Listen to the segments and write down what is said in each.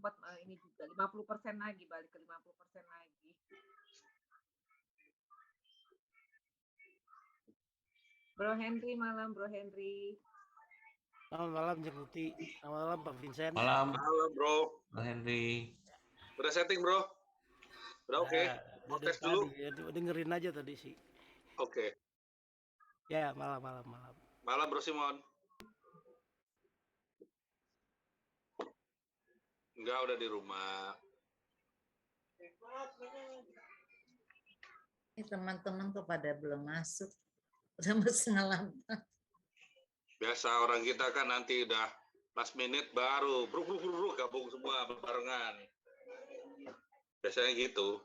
sempat ini juga 50% lagi, balik ke 50% lagi. Bro Henry, malam Bro Henry. Selamat malam Cek Putih. Selamat malam Pak Vincent. Malam Bro. Bang Henry. Udah setting bro? Udah oke? Mau Dari tes dulu? tadi, ya, dengerin aja tadi sih. Oke. Ya, malam. Malam Bro Simon. Enggak, udah di rumah. Ini teman-teman kok pada belum masuk. Udah setengah 8. Biasa orang kita kan nanti udah last minute baru bro, gabung semua barengan. Biasanya gitu.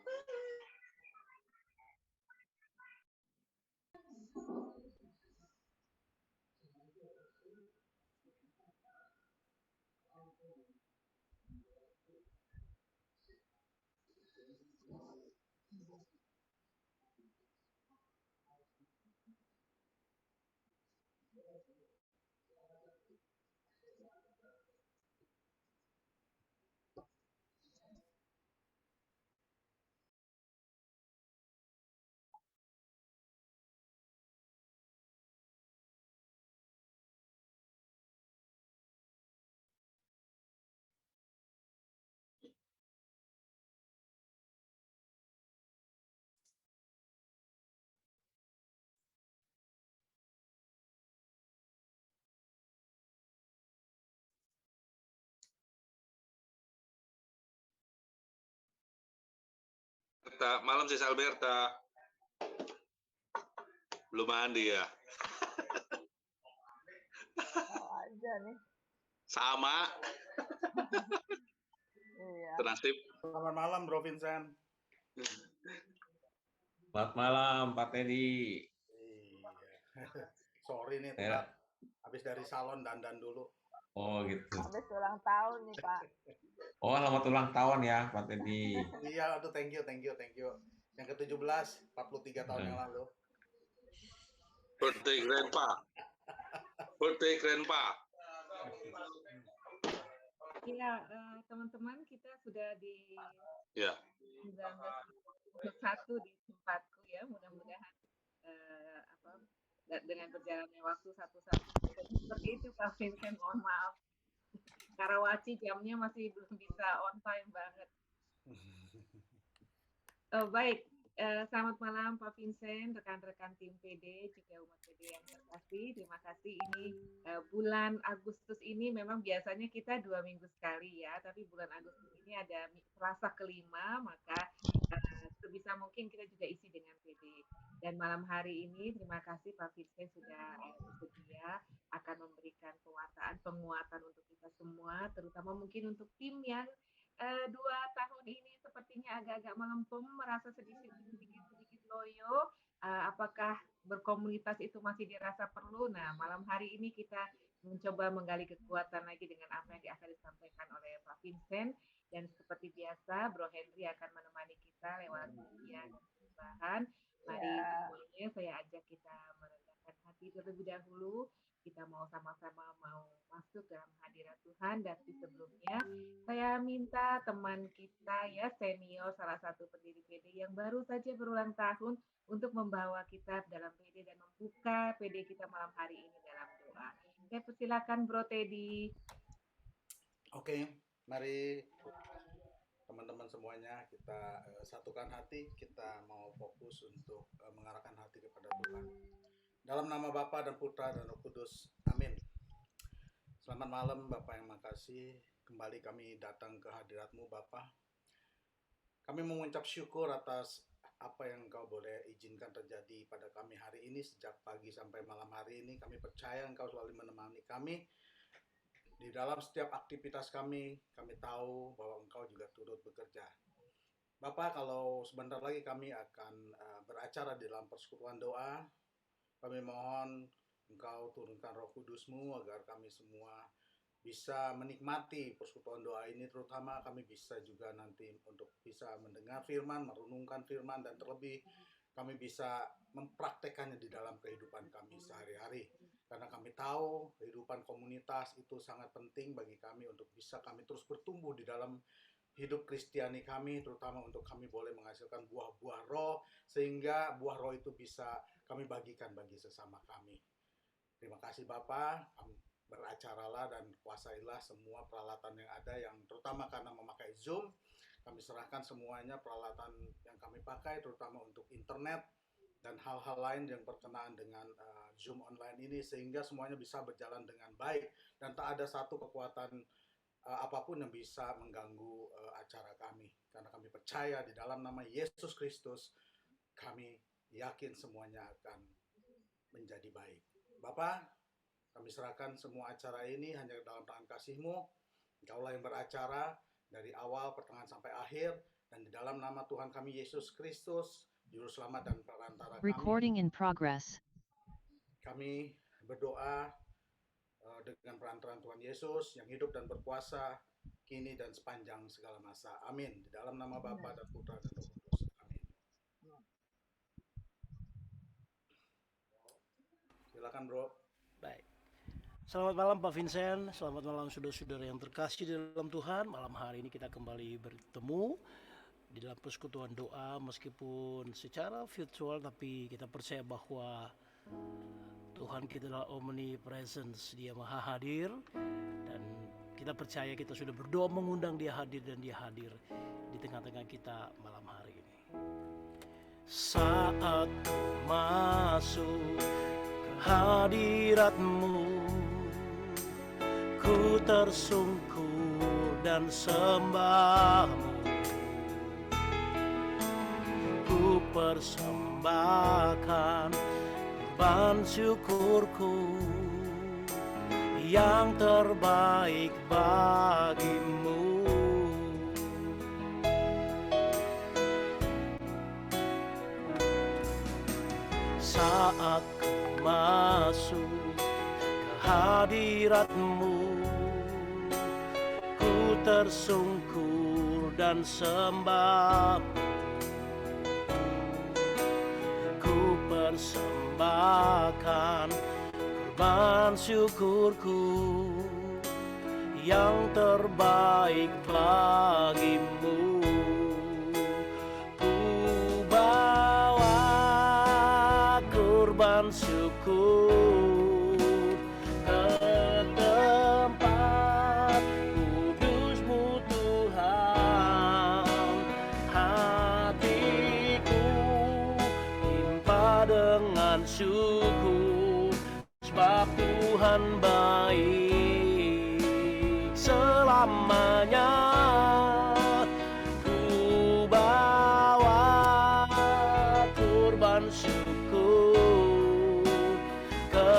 Malam sis Alberta. Belum mandi ya? Aja nih. Sama. Iya. Ternasib. Selamat malam Bro Vincent. Selamat malam Pak Teddy. Iya. Sorry nih telat. Habis dari salon dandan dulu. Oh gitu. Habis ulang tahun nih Pak. Oh, selamat ulang tahun ya Pak Teddy. Iya, aduh thank you. Yang ke-17, 43 tahun yang lalu. Birthday Grandpa. Iya, teman-teman, kita sudah di 19.1 di tempatku ya. Mudah-mudahan dengan berjalannya waktu satu-satu seperti itu Pak Vincent, mohon maaf. Karawaci jamnya masih belum bisa on time banget. Baik, selamat malam Pak Vincent, rekan-rekan tim PD, juga umat PD yang terkasih. Terima kasih. Ini bulan Agustus ini memang biasanya kita 2 minggu sekali ya, tapi bulan Agustus ini ada Selasa kelima, maka sebisa mungkin kita juga isi dengan PD. Dan malam hari ini terima kasih Pak Vincent sudah bersedia akan memberikan penguatan untuk kita semua, terutama mungkin untuk tim yang 2 tahun ini sepertinya agak-agak melempem, merasa sedikit loyo. Apakah berkomunitas itu masih dirasa perlu? Nah, malam hari ini kita mencoba menggali kekuatan lagi dengan apa yang akan disampaikan oleh Pak Vincent. Dan seperti biasa, Bro Henry akan menemani kita lewat bagian perubahan. Mari semuanya saya ajak kita merendahkan hati terlebih dahulu. Kita mau sama-sama masuk dalam hadirat Tuhan. Dan sebelumnya saya minta teman kita ya, senior salah satu pendiri PD yang baru saja berulang tahun untuk membawa kita dalam PD dan membuka PD kita malam hari ini dalam doa. Saya persilakan Bro Teddy. Oke, mari teman-teman semuanya kita satukan hati, kita mau fokus untuk mengarahkan hati kepada Tuhan. Dalam nama Bapa dan Putra dan Roh Kudus, amin. Selamat malam Bapak yang makasih, kembali kami datang ke hadirat-Mu Bapak. Kami mengucap syukur atas apa yang Engkau boleh izinkan terjadi pada kami hari ini, sejak pagi sampai malam hari ini. Kami percaya Engkau selalu menemani kami di dalam setiap aktivitas kami. Kami tahu bahwa Engkau juga turut bekerja. Bapak, kalau sebentar lagi kami akan beracara di dalam persekutuan doa, kami mohon Engkau turunkan Roh Kudus-Mu agar kami semua bisa menikmati persekutuan doa ini, terutama kami bisa juga nanti untuk bisa mendengar firman, merenungkan firman, dan terlebih kami bisa mempraktekannya di dalam kehidupan kami sehari-hari. karena kami tahu kehidupan komunitas itu sangat penting bagi kami untuk bisa kami terus bertumbuh di dalam hidup Kristiani kami, terutama untuk kami boleh menghasilkan buah-buah roh, sehingga buah roh itu bisa kami bagikan bagi sesama kami. Terima kasih Bapak, beracaralah dan kuasailah semua peralatan yang ada, yang terutama karena memakai Zoom, kami serahkan semuanya peralatan yang kami pakai, terutama untuk internet, dan hal-hal lain yang berkenaan dengan Zoom online ini, sehingga semuanya bisa berjalan dengan baik dan tak ada satu kekuatan apapun yang bisa mengganggu acara kami, karena kami percaya di dalam nama Yesus Kristus kami yakin semuanya akan menjadi baik. Bapak, kami serahkan semua acara ini hanya dalam tangan kasih-Mu. Engkaulah yang beracara dari awal, pertengahan sampai akhir, dan di dalam nama Tuhan kami Yesus Kristus, Juru Selamat dan Perantara kami. Recording in progress. Kami berdoa dengan perantaraan Tuhan Yesus yang hidup dan berkuasa kini dan sepanjang segala masa. Amin. Di dalam nama Bapa dan Putra dan Roh Kudus. Amin. Silakan bro. Baik. Selamat malam Pak Vincent, selamat malam saudara-saudara yang terkasih di dalam Tuhan. Malam hari ini kita kembali bertemu di dalam persekutuan doa, meskipun secara virtual, tapi kita percaya bahwa Tuhan kita adalah omnipresence, Dia maha hadir, dan kita percaya kita sudah berdoa mengundang Dia hadir, dan Dia hadir di tengah-tengah kita malam hari ini. Saat ku masuk ke hadirat-Mu, ku tersungkur dan sembah-Mu, ku persembahkan korban syukurku yang terbaik bagi-Mu. Saat ku masuk ke hadirat-Mu, ku tersungkur dan sembah-Mu, ku persembahkan korban syukurku yang terbaik bagi-Mu. Ku bawa korban syukur ke tempat kudus-Mu Tuhan. Hatiku limpah dengan syukur, sebab Tuhan baik selamanya. Ku bawa korban syukur ke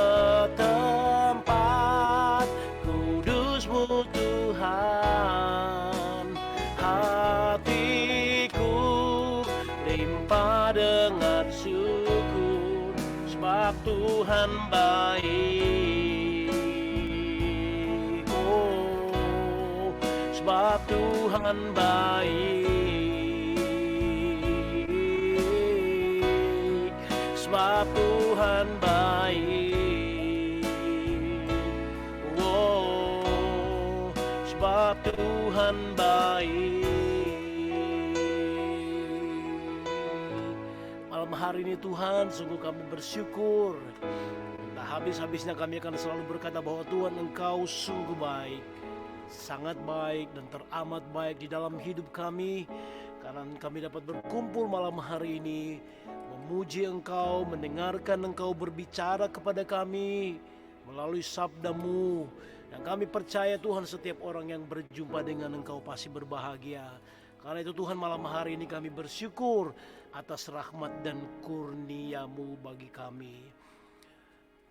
tempat kudus-Mu Tuhan. Hatiku limpah dengan syukur, sebab Tuhan baik. Oh, sebab Tuhan baik, sebab Tuhan baik. Oh, sebab Tuhan baik. Malam hari ini Tuhan, sungguh kami bersyukur. Tak habis-habisnya kami akan selalu berkata bahwa Tuhan, Engkau sungguh baik, sangat baik dan teramat baik di dalam hidup kami. Karena kami dapat berkumpul malam hari ini, memuji Engkau, mendengarkan Engkau berbicara kepada kami melalui sabda-Mu. Dan kami percaya Tuhan, setiap orang yang berjumpa dengan Engkau pasti berbahagia. Karena itu Tuhan, malam hari ini kami bersyukur atas rahmat dan kurnia-Mu bagi kami.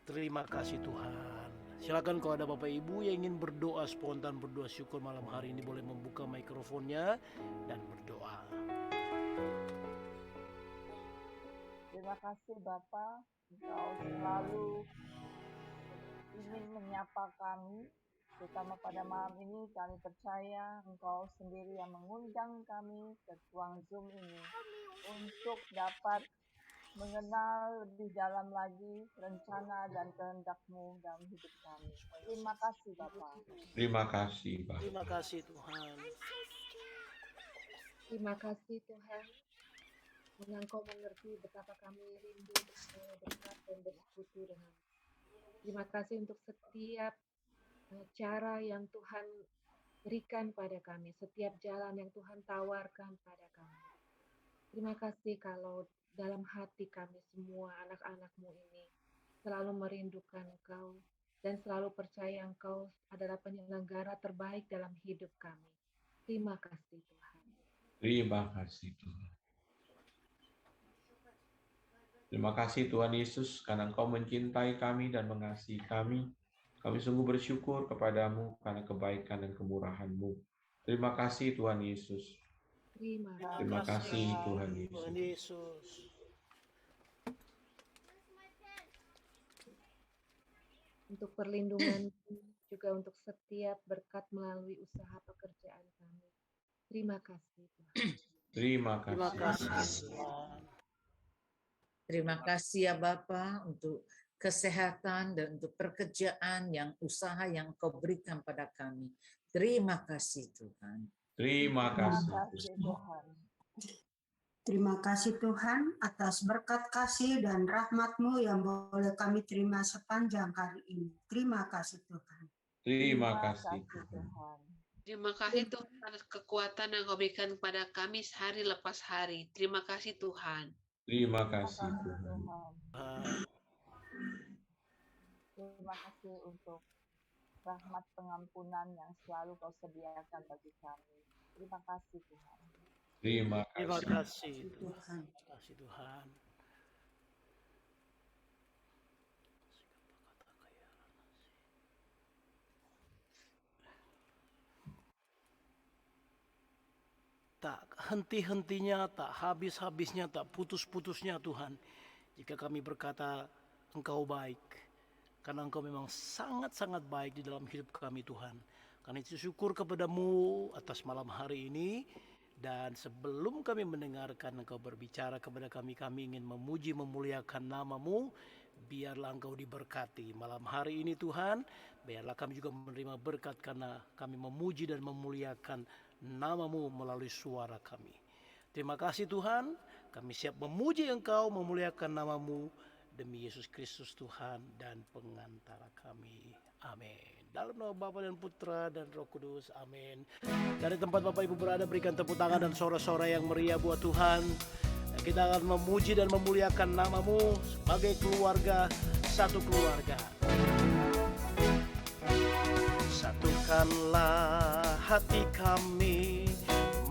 Terima kasih Tuhan. Silakan kalau ada Bapak Ibu yang ingin berdoa spontan, berdoa syukur malam hari ini, boleh membuka mikrofonnya dan berdoa. Terima kasih Bapak, Engkau selalu ingin menyapa kami, terutama pada malam ini. Kami percaya Engkau sendiri yang mengundang kami ke ruang Zoom ini untuk dapat mengenal lebih dalam lagi rencana dan kehendak-Mu dalam hidup kami. Terima kasih Bapa. Terima kasih, Pak. Terima kasih Tuhan. Terima kasih Tuhan, karena Engkau mengerti betapa kami rindu bersama dekat dan bersekutu dengan. Terima kasih untuk setiap cara yang Tuhan berikan pada kami, setiap jalan yang Tuhan tawarkan pada kami. Terima kasih kalau dalam hati kami semua anak-anak-Mu ini selalu merindukan Engkau dan selalu percaya Engkau adalah penyelenggara terbaik dalam hidup kami. Terima kasih Tuhan. Terima kasih, Tuhan. Terima kasih Tuhan Yesus karena Engkau mencintai kami dan mengasihi kami. Kami sungguh bersyukur kepadamu karena kebaikan dan kemurahan-Mu. Terima kasih Tuhan Yesus. Terima kasih Tuhan Tuhan Yesus. Yesus. Untuk perlindungan juga untuk setiap berkat melalui usaha pekerjaan kami. Terima kasih Tuhan. Terima Terima kasih. kasih Tuhan. Terima kasih ya Bapa untuk kesehatan dan untuk pekerjaan yang usaha yang Kau berikan pada kami. Terima kasih Tuhan. Terima Terima kasih. kasih Tuhan. Terima kasih Tuhan atas berkat kasih dan rahmat-Mu yang boleh kami terima sepanjang hari ini. Terima kasih Tuhan. Terima kasih Tuhan. Tuhan. Terima kasih Tuhan atas kekuatan yang Kau berikan kepada kami hari lepas hari. Terima kasih Tuhan. Terima kasih Tuhan. Tuhan. Terima kasih untuk rahmat pengampunan yang selalu Kau sediakan bagi kami. Terima kasih Tuhan. Terima Terima kasih. kasih Tuhan. Tuhan. Terima kasih Tuhan. Tak henti-hentinya, tak habis-habisnya, tak putus-putusnya Tuhan. Jika kami berkata Engkau baik. Karena Engkau memang sangat-sangat baik di dalam hidup kami Tuhan. Karena itu syukur kepadamu atas malam hari ini. Dan sebelum kami mendengarkan Engkau berbicara kepada kami, kami ingin memuji memuliakan nama-Mu. Biarlah Engkau diberkati malam hari ini Tuhan. Biarlah kami juga menerima berkat karena kami memuji dan memuliakan nama-Mu melalui suara kami. Terima kasih Tuhan. Kami siap memuji Engkau, memuliakan nama-Mu. Demi Yesus Kristus Tuhan dan pengantara kami. Amin. Dalam nama Bapa dan Putra dan Roh Kudus. Amin. Dari tempat Bapak Ibu berada, berikan tepuk tangan dan sorak-sorai yang meriah buat Tuhan. Dan kita akan memuji dan memuliakan nama-Mu sebagai keluarga, satu keluarga. Satukanlah hati kami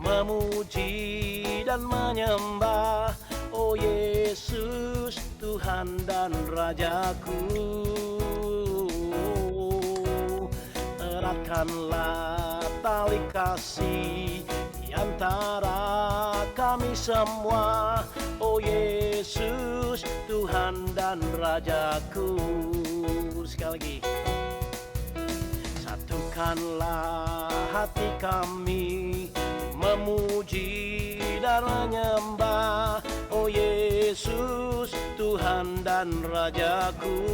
memuji dan menyembah, oh Yesus, Tuhan dan Rajaku. Eratkanlah tali kasih di antara kami semua, oh Yesus, Tuhan dan Rajaku. Sekali lagi. Satukanlah hati kami memuji dan menyembah, oh Yesus, Tuhan dan Rajaku.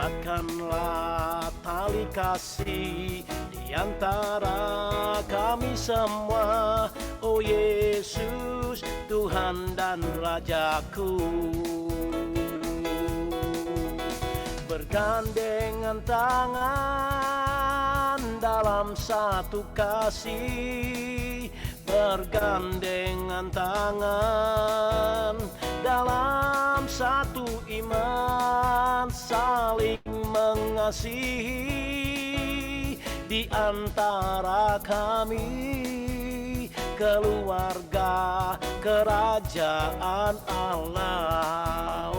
Eratkanlah tali kasih di antara kami semua, oh Yesus, Tuhan dan Rajaku. Bergandengan tangan dalam satu kasih, bergandengan tangan dalam satu iman, saling mengasihi di antara kami, keluarga kerajaan Allah.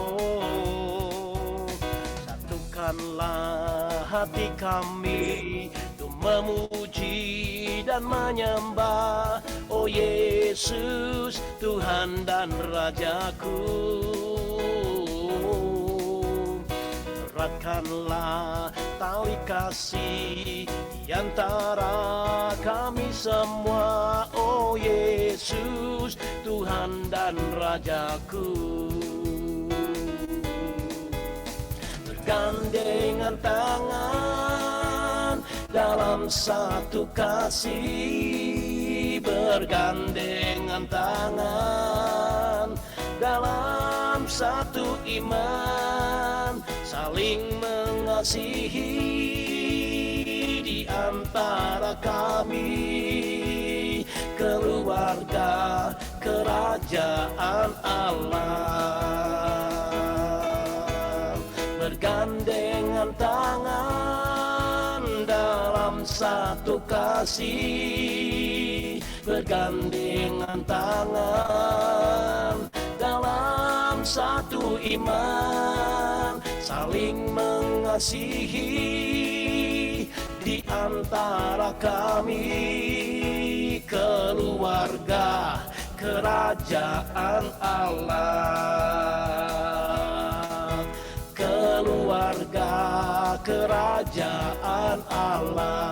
Satukanlah hati kami untuk memuji dan menyembah, oh Yesus, Tuhan dan Rajaku. Eratkanlah tali kasih di antara kami semua, oh Yesus, Tuhan Tuhan dan Rajaku. Bergandengan tangan dalam satu kasih, bergandengan tangan dalam satu iman, saling mengasihi di antara kami, keluarga kerajaan Allah. Bergandengan tangan dalam satu kasih, bergandengan tangan dalam satu iman, saling mengasihi di antara kami, keluarga kerajaan Allah. Keluarga kerajaan Allah.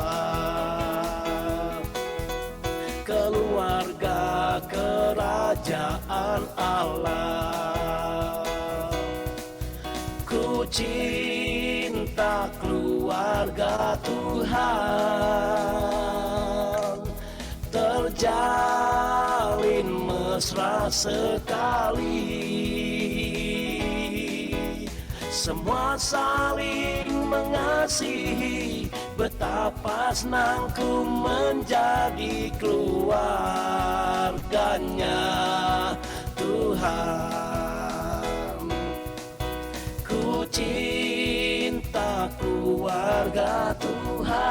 Keluarga kerajaan Allah. Ku cinta keluarga Tuhan, terjalin mesra sekali. Semua saling mengasihi, betapa senang ku menjadi keluarganya Tuhan. Ku cinta keluarga Tuhan,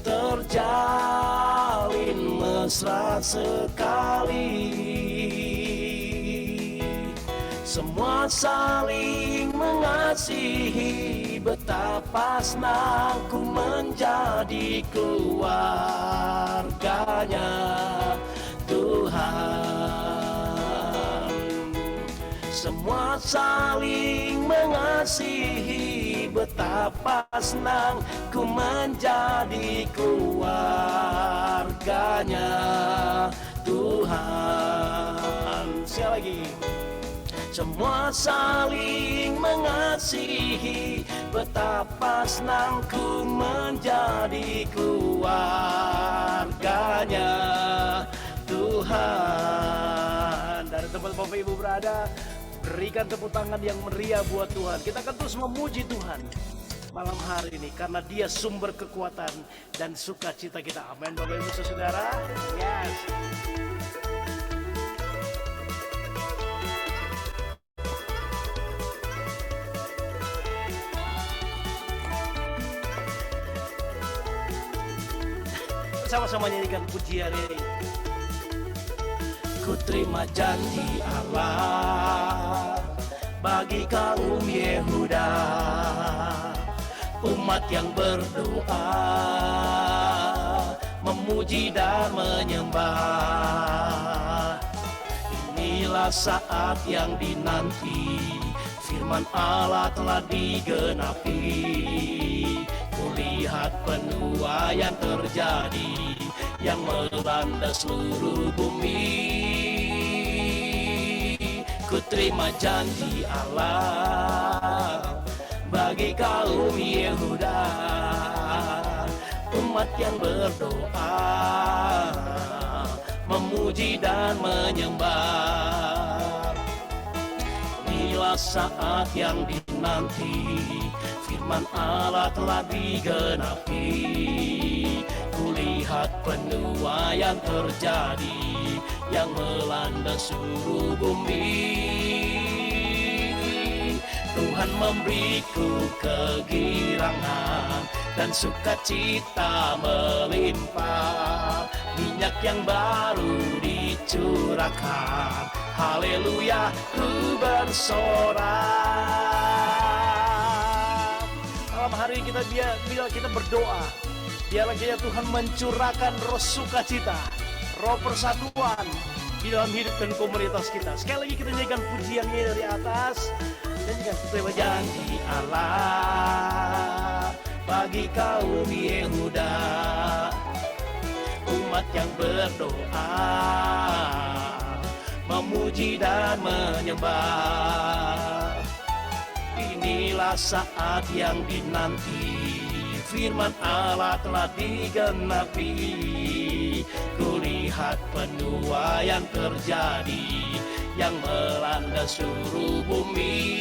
terjalin mesra sekali. Semua saling mengasihi, betapa senang ku menjadi keluarganya Tuhan. Semua saling mengasihi, betapa senang ku menjadi keluarganya Tuhan. Sekali lagi. Semua saling mengasihi, betapa senang ku menjadi keluarganya Tuhan. Dari tempat Bapak Ibu berada, berikan tepuk tangan yang meriah buat Tuhan. Kita akan terus memuji Tuhan malam hari ini, karena Dia sumber kekuatan dan sukacita kita. Amin Bapak Ibu Saudara. Yes. Sama-sama nyanyikan pujian ini. Ku terima janji Allah bagi kaum Yehuda, umat yang berdoa, memuji dan menyembah. Inilah saat yang dinanti, firman Allah telah digenapi. Kulihat penuaian terjadi yang melanda seluruh bumi. Ku terima janji Allah bagi kaum Yehuda, umat yang berdoa, memuji dan menyembah. Inilah saat yang dinanti, firman Allah telah digenapi. Kulihat penuaian terjadi yang melanda seluruh bumi. Tuhan memberiku kegirangan dan sukacita melimpah. Minyak yang baru dicurahkan, haleluya, ku bersorak. Malam hari ini bila kita berdoa, biarlah kiranya Tuhan mencurahkan roh sukacita, roh persatuan di dalam hidup dan komunitas kita. Sekali lagi kita nyanyikan pujian ini dari atas. Nyanyikan terima janji Allah bagi kaum Yehuda, umat yang berdoa, memuji dan menyembah. Inilah saat yang dinanti, firman Allah telah digenapi. Kulihat penuaian terjadi yang melanda seluruh bumi.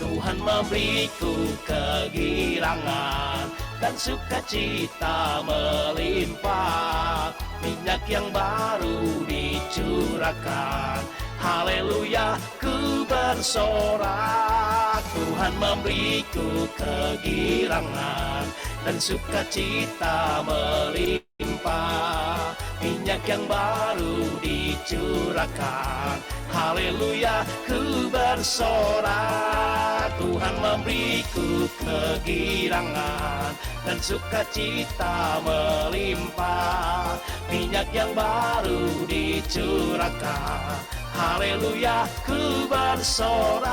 Tuhan memberiku kegirangan dan sukacita melimpah. Minyak yang baru dicurahkan, haleluya, ku bersorak. Tuhan memberiku kegirangan dan sukacita melimpah. Minyak yang baru dicurahkan, haleluya, ku bersorak. Tuhan memberiku kegirangan dan sukacita melimpah. Minyak yang baru dicurahkan, haleluya, ku bersorak.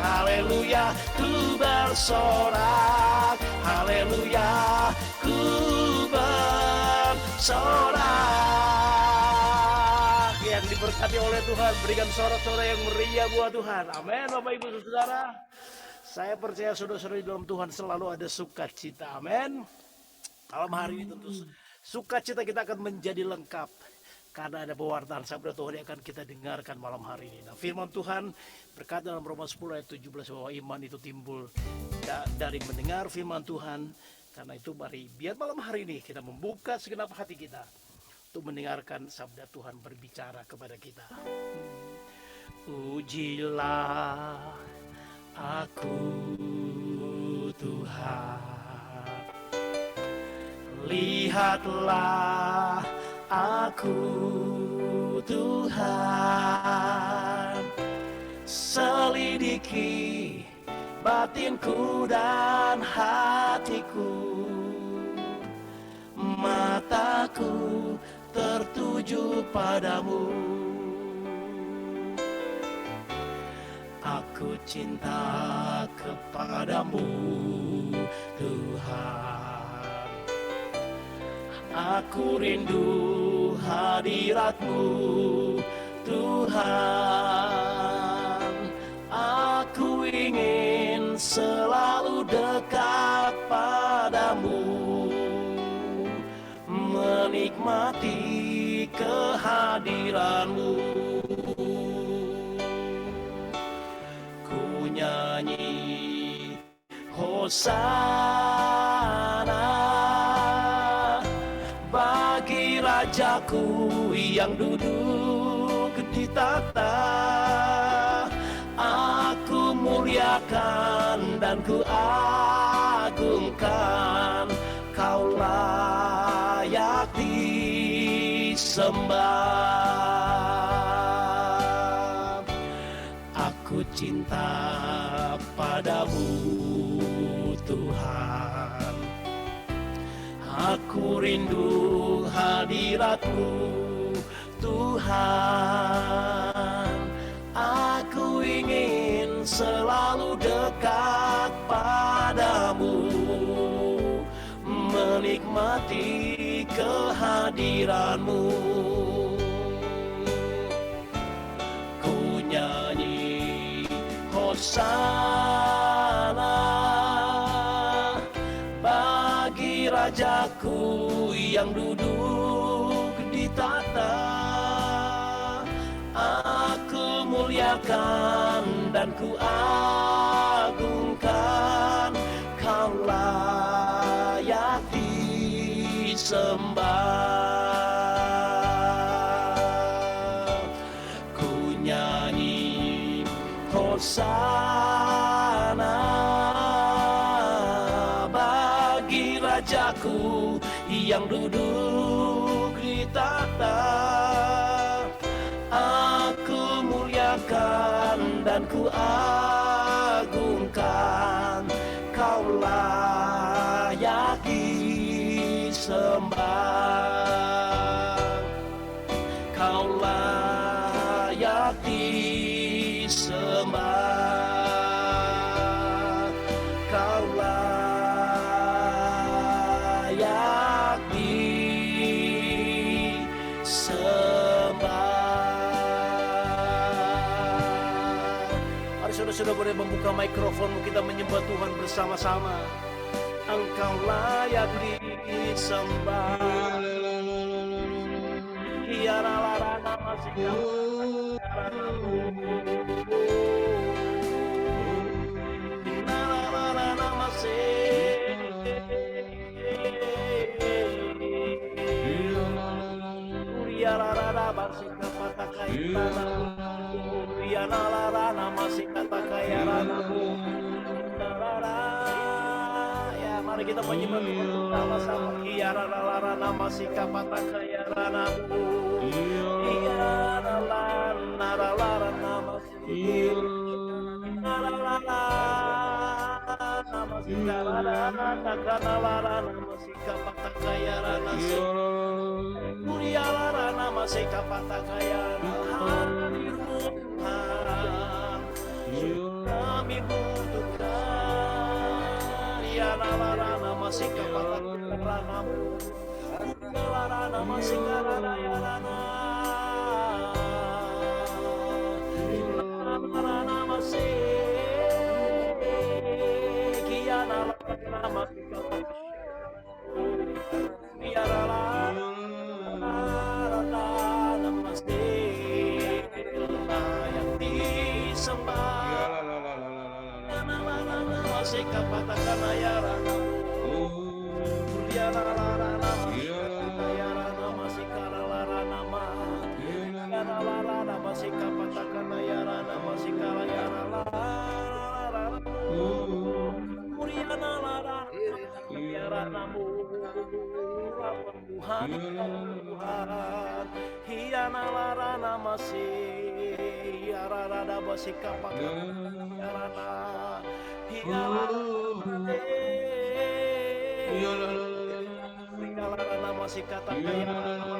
Haleluya, ku bersorak. Haleluya, ku bersorak. Yang diberkati oleh Tuhan, berikan sorak-sorak yang meriah buat Tuhan. Amin, Bapak Ibu Saudara. Saya percaya saudara-saudara di dalam Tuhan selalu ada sukacita. Amin. Malam hari ini tentu sukacita kita akan menjadi lengkap karena ada pewartaan sabda Tuhan yang akan kita dengarkan malam hari ini. Nah, firman Tuhan berkata dalam Roma 10 ayat 17 bahwa iman itu timbul dari mendengar firman Tuhan. Karena itu mari biar malam hari ini kita membuka segenap hati kita untuk mendengarkan sabda Tuhan berbicara kepada kita. Ujilah aku Tuhan, lihatlah aku Tuhan, selidiki batinku dan hatiku, mataku tertuju padamu. Aku cinta kepadamu Tuhan, aku rindu hadirat-Mu Tuhan. Aku ingin selalu dekat padamu, menikmati kehadiran-Mu. Ku nyanyi Hosana bagi Rajaku yang duduk di tahta. Aku muliakan dan ku agungkan, Kau layak disembah. Aku cinta padamu Tuhan, aku rindu hadirat-Mu Tuhan. Aku ingin selalu dekat padamu, menikmati kehadiran-Mu. Ku nyanyi Hosana bagi Rajaku yang duduk di tahta. Aku muliakan dan ku agungkan, Kau layak disembah. Ku nyanyi Hosana bagi Rajaku yang duduk di tahta. Aku muliakan dan ku agungkan, Kau layak disembah. Kau layak disembah. Kau layak sudah boleh membuka mikrofonmu, kita menyembah Tuhan bersama-sama. Engkau layak disembah. Hiaralarana masika Hinalarana Urialarana masika patakayana Urianalarana masika takayana. Ya, mari kita menyembah Tuhan bersama-sama. Hiaralarana masika patakayana kami butuhkan ya nalarana masih kapatakaranamu nalarana masih karana ya rana nalarana masih kia nalarana masih kapatakaranamu ya nalarana masih yang disembah masih kapatakan ayarana dia larana ayarana masih kalalarana ayarana masih kapatakan ayarana masih kalayarana muriana larana ayarana Tuhan hiana larana masih ayarana masih kapatakan ayarana Hiyalarana masih kata kayarana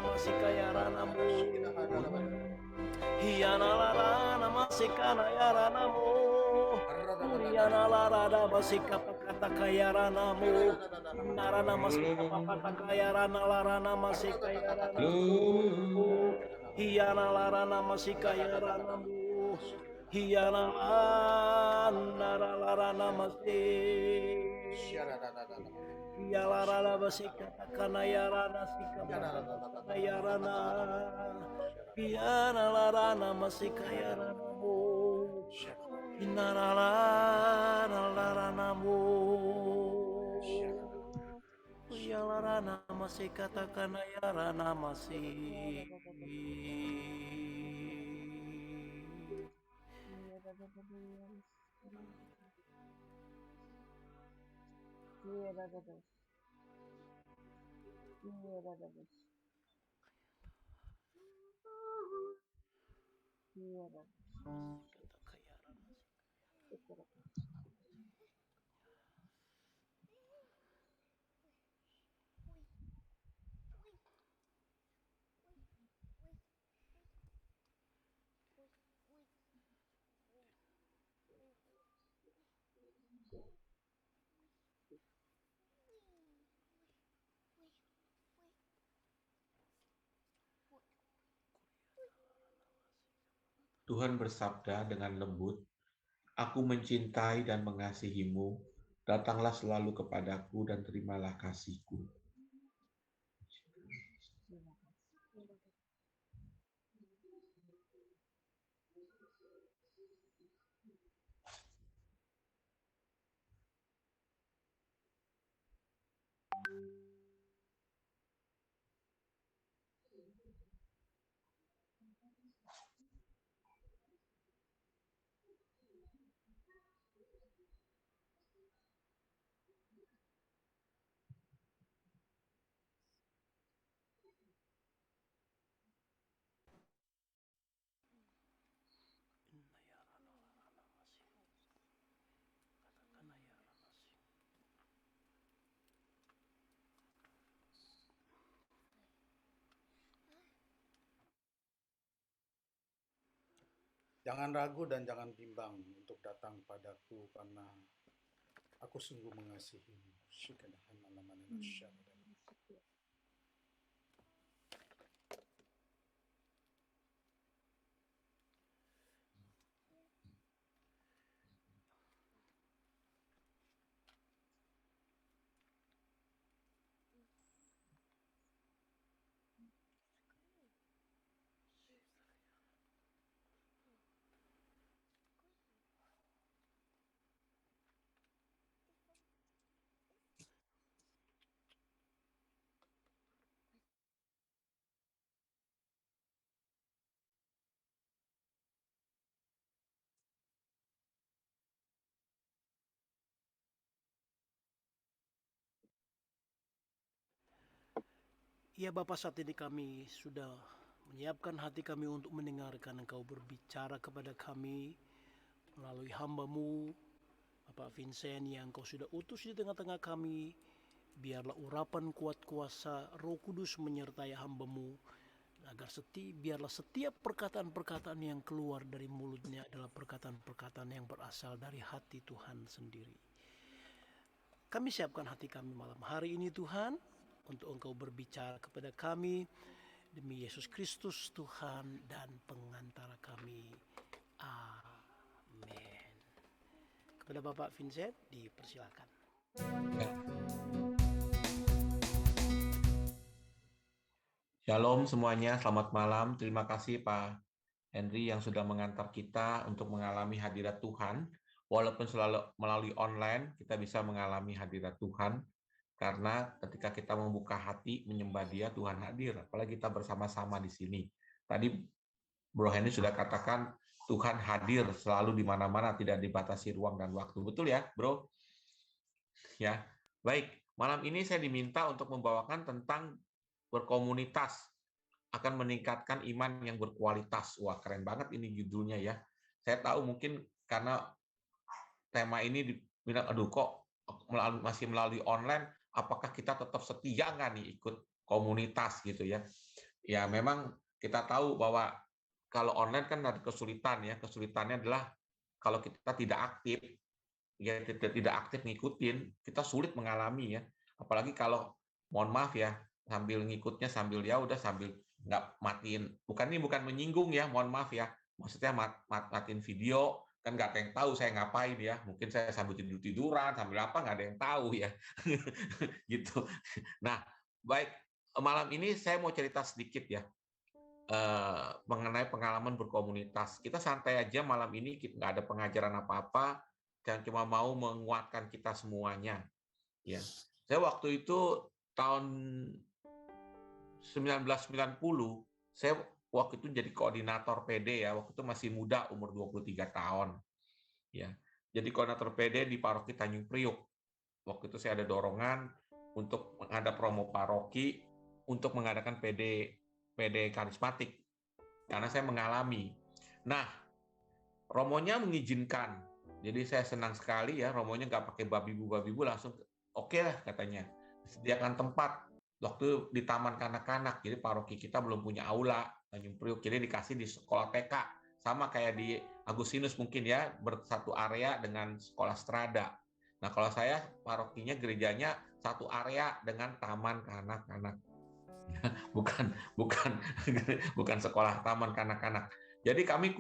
masih kayaranamu Hiyanalarana masih kanayaranamu Hiyanalarana masih kata kayaranamu Narana masih kata kayarana larana masih kayaranamu Hiyanalarana masih kayaranamu Hiyalarana masih Hiyalarana masih katakan ayarana sikapana ayarana Hiyalarana masih kayaranamu Hinalaranamu Hiyalarana masih katakan ayarana masih Tuhan bersabda dengan lembut, Aku mencintai dan mengasihimu, datanglah selalu kepadaku dan terimalah kasihku. Jangan ragu dan jangan bimbang untuk datang padaku karena aku sungguh mengasihimu. Ya Bapa, saat ini kami sudah menyiapkan hati kami untuk mendengarkan Engkau berbicara kepada kami melalui hamba-Mu, Bapak Vincent yang Engkau sudah utus di tengah-tengah kami. Biarlah urapan kuat kuasa Roh Kudus menyertai hamba-Mu, agar biarlah setiap perkataan-perkataan yang keluar dari mulutnya adalah perkataan-perkataan yang berasal dari hati Tuhan sendiri. Kami siapkan hati kami malam hari ini Tuhan, untuk Engkau berbicara kepada kami, demi Yesus Kristus Tuhan dan pengantara kami. Amin. Kepada Bapak Vincent dipersilakan. Shalom semuanya, selamat malam. Terima kasih Pak Henry yang sudah mengantar kita untuk mengalami hadirat Tuhan. Walaupun selalu melalui online, kita bisa mengalami hadirat Tuhan. Karena ketika kita membuka hati, menyembah Dia, Tuhan hadir. Apalagi kita bersama-sama di sini. Tadi Bro Henry sudah katakan, Tuhan hadir selalu di mana-mana, tidak dibatasi ruang dan waktu. Betul ya, Bro? Ya, baik. Malam ini saya diminta untuk membawakan tentang berkomunitas akan meningkatkan iman yang berkualitas. Wah, keren banget ini judulnya ya. Saya tahu mungkin karena tema ini dibilang, aduh kok masih melalui online, apakah kita tetap setia nggak nih ikut komunitas gitu ya. Ya memang kita tahu bahwa kalau online kan ada kesulitan ya. Kesulitannya adalah kalau kita tidak aktif, ya tidak aktif ngikutin, kita sulit mengalami ya. Apalagi kalau, mohon maaf ya, sambil ngikutnya sambil ya udah sambil nggak matiin. Ini bukan menyinggung ya, mohon maaf ya. Maksudnya matiin video, kan nggak ada yang tahu saya ngapain ya. Mungkin saya sambil tiduran, sambil apa nggak ada yang tahu ya. Gitu. Nah, baik. Malam ini saya mau cerita sedikit ya. Mengenai pengalaman berkomunitas. Kita santai aja malam ini, kita nggak ada pengajaran apa-apa, dan cuma mau menguatkan kita semuanya. Ya, saya waktu itu tahun 1990, saya waktu itu jadi koordinator PD ya. Waktu itu masih muda, umur 23 tahun. Ya, jadi koordinator PD di Paroki Tanjung Priuk. Waktu itu saya ada dorongan untuk menghadap promo paroki untuk mengadakan PD karismatik karena saya mengalami. Nah, romonya mengizinkan, jadi saya senang sekali ya. Romonya nggak pakai babi-bu langsung oke lah katanya, sediakan tempat waktu di taman kanak-kanak. Jadi paroki kita belum punya aula Tanjung Priuk, jadi dikasih di sekolah TK, sama kayak di Agustinus mungkin ya, bersatu area dengan sekolah Strada. Nah kalau saya parokinya gerejanya satu area dengan taman kanak-kanak. bukan sekolah, taman kanak-kanak. Jadi kami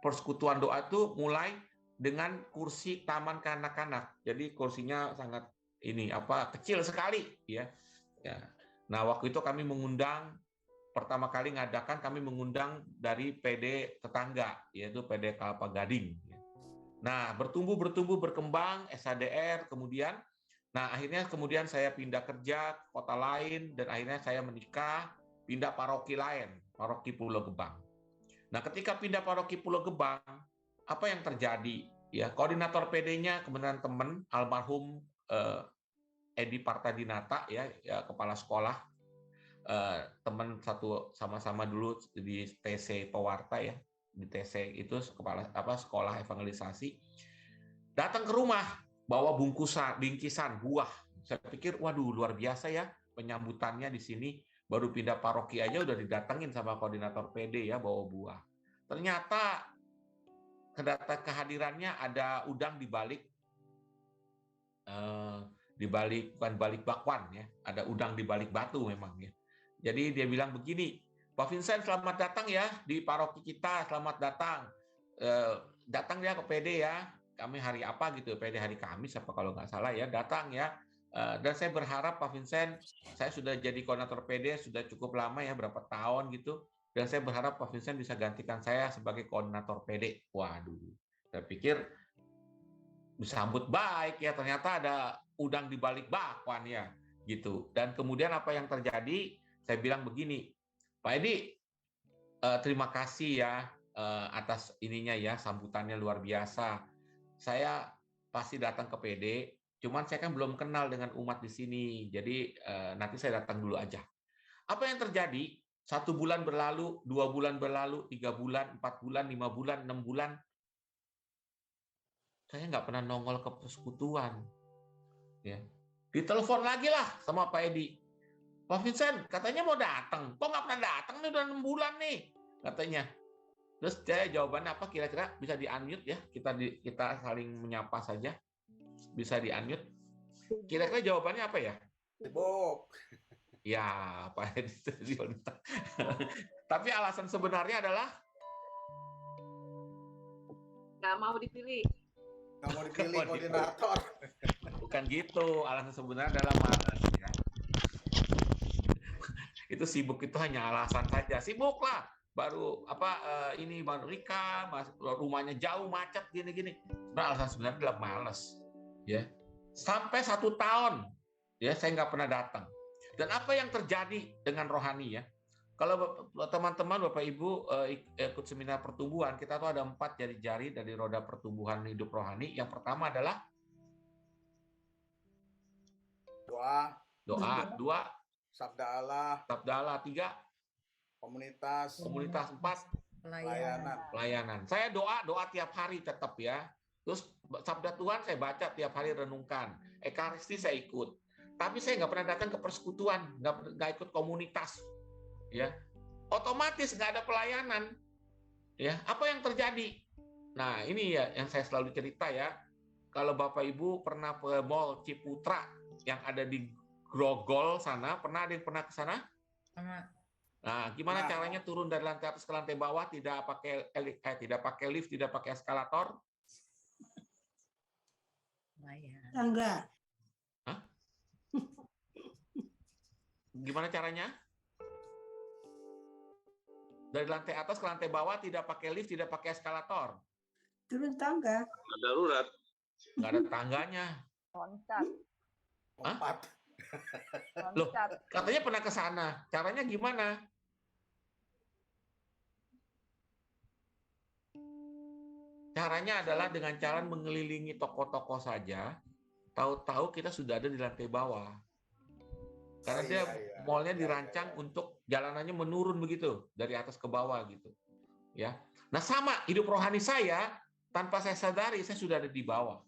persekutuan doa itu mulai dengan kursi taman kanak-kanak. Jadi kursinya sangat kecil sekali ya. Nah waktu itu kami pertama kali kami mengundang dari PD tetangga, yaitu PD Kelapa Gading. Nah bertumbuh berkembang SADR, kemudian kemudian saya pindah kerja ke kota lain, dan akhirnya saya menikah, pindah paroki lain, paroki Pulau Gebang. Nah, ketika pindah paroki Pulau Gebang, apa yang terjadi? Ya, koordinator PD-nya kebenaran teman almarhum Edi Partadinata ya, kepala sekolah, teman satu sama-sama dulu di TC Pewarta ya, di TC itu sekolah evangelisasi, datang ke rumah bawa bingkisan buah. Saya pikir, waduh luar biasa ya penyambutannya di sini. Baru pindah paroki aja udah didatengin sama koordinator PD ya bawa buah. Ternyata kehadirannya ada udang di balik bukan balik bakwan ya, ada udang di balik batu memang ya. Jadi dia bilang begini, Pak Vincent selamat datang ya di paroki kita, selamat datang. Datang ya ke PD ya. Kami hari apa gitu, PD hari Kamis apa kalau nggak salah ya, datang ya. Dan saya berharap Pak Vincent, saya sudah jadi koordinator PD sudah cukup lama ya, berapa tahun gitu, dan saya berharap Pak Vincent bisa gantikan saya sebagai koordinator PD. Waduh, saya pikir disambut baik ya, ternyata ada udang di balik bakwan ya gitu. Dan kemudian apa yang terjadi, saya bilang begini, Pak Edi, terima kasih ya atas ininya ya, sambutannya luar biasa. Saya pasti datang ke PD, cuman saya kan belum kenal dengan umat di sini, jadi nanti saya datang dulu aja. Apa yang terjadi? 1 bulan berlalu, 2 bulan berlalu, 3 bulan, 4 bulan, 5 bulan, 6 bulan. Saya nggak pernah nongol ke persekutuan. Ya. Ditelepon lagi lah sama Pak Edi. Pak Vincent, katanya mau datang. Kok nggak pernah datang nih, udah 6 bulan nih, katanya. Terus saya jawabannya apa kira-kira? Bisa di-unmute ya? Kita saling menyapa saja. Bisa di-unmute. Kira-kira jawabannya apa ya? Sibuk. Ya, Pak Edi. Tapi alasan sebenarnya adalah Nggak mau dipilih. Nggak mau dipilih koordinator. bukan gitu. Alasan sebenarnya adalah malas ya. Itu sibuk itu hanya alasan saja. Sibuk lah. Baru ini baru Rika, rumahnya jauh, macet gini-gini. Nah, alasan sebenarnya adalah malas. Ya. Sampai 1 tahun ya saya nggak pernah datang. Dan apa yang terjadi dengan rohani ya? Kalau teman-teman Bapak Ibu ikut seminar pertumbuhan, kita tuh ada 4 jari-jari dari roda pertumbuhan hidup rohani. Yang pertama adalah doa, 2 Sabda Allah, 3 komunitas, 4 pelayanan. Saya doa tiap hari tetap ya. Terus sabda Tuhan saya baca tiap hari, renungkan. Ekaristi saya ikut. Tapi saya nggak pernah datang ke persekutuan, nggak ikut komunitas. Ya, otomatis nggak ada pelayanan. Ya, apa yang terjadi? Nah, ini ya yang saya selalu cerita ya. Kalau Bapak Ibu pernah ke Mall Ciputra yang ada di Grogol sana, ada yang pernah ke sana? Nah, gimana caranya turun dari lantai atas ke lantai bawah tidak pakai lift, tidak pakai eskalator? Tangga. Hah? Gimana caranya? Dari lantai atas ke lantai bawah tidak pakai lift, tidak pakai eskalator. Turun tangga. Darurat. Nggak ada tangganya. Loncat. Hah? Loh, katanya pernah ke sana. Caranya gimana? Caranya adalah dengan cara mengelilingi toko-toko saja. Tahu-tahu kita sudah ada di lantai bawah. Karena mallnya dirancang untuk jalanannya menurun begitu dari atas ke bawah gitu. Ya. Nah, sama hidup rohani saya tanpa saya sadari saya sudah ada di bawah.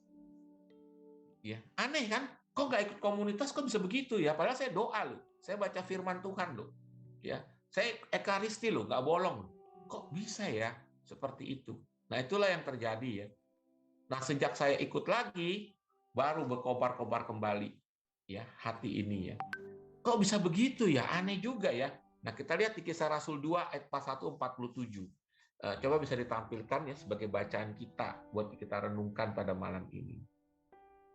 Ya, aneh kan? Kok nggak ikut komunitas kok bisa begitu ya? Padahal saya doa loh. Saya baca firman Tuhan loh. Ya, saya ekaristi loh, nggak bolong. Kok bisa ya seperti itu? Nah, itulah yang terjadi ya. Nah, sejak saya ikut lagi baru berkobar-kobar kembali ya hati ini ya. Kok bisa begitu ya? Aneh juga ya. Nah, kita lihat di Kisah Rasul 2 ayat 41-47. Coba bisa ditampilkan ya sebagai bacaan kita buat kita renungkan pada malam ini.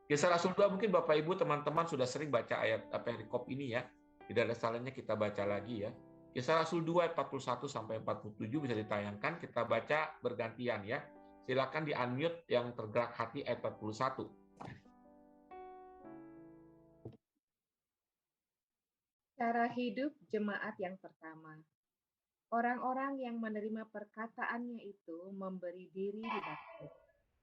Kisah Rasul 2 mungkin Bapak Ibu teman-teman sudah sering baca ayat perikop ini ya. Tidak ada salahnya kita baca lagi ya. Kisah Rasul 2 ayat 41 sampai 47 bisa ditayangkan, kita baca bergantian ya. Silakan di-unmute yang tergerak hati ayat 41. Cara hidup jemaat yang pertama. Orang-orang yang menerima perkataannya itu memberi diri dibaptis.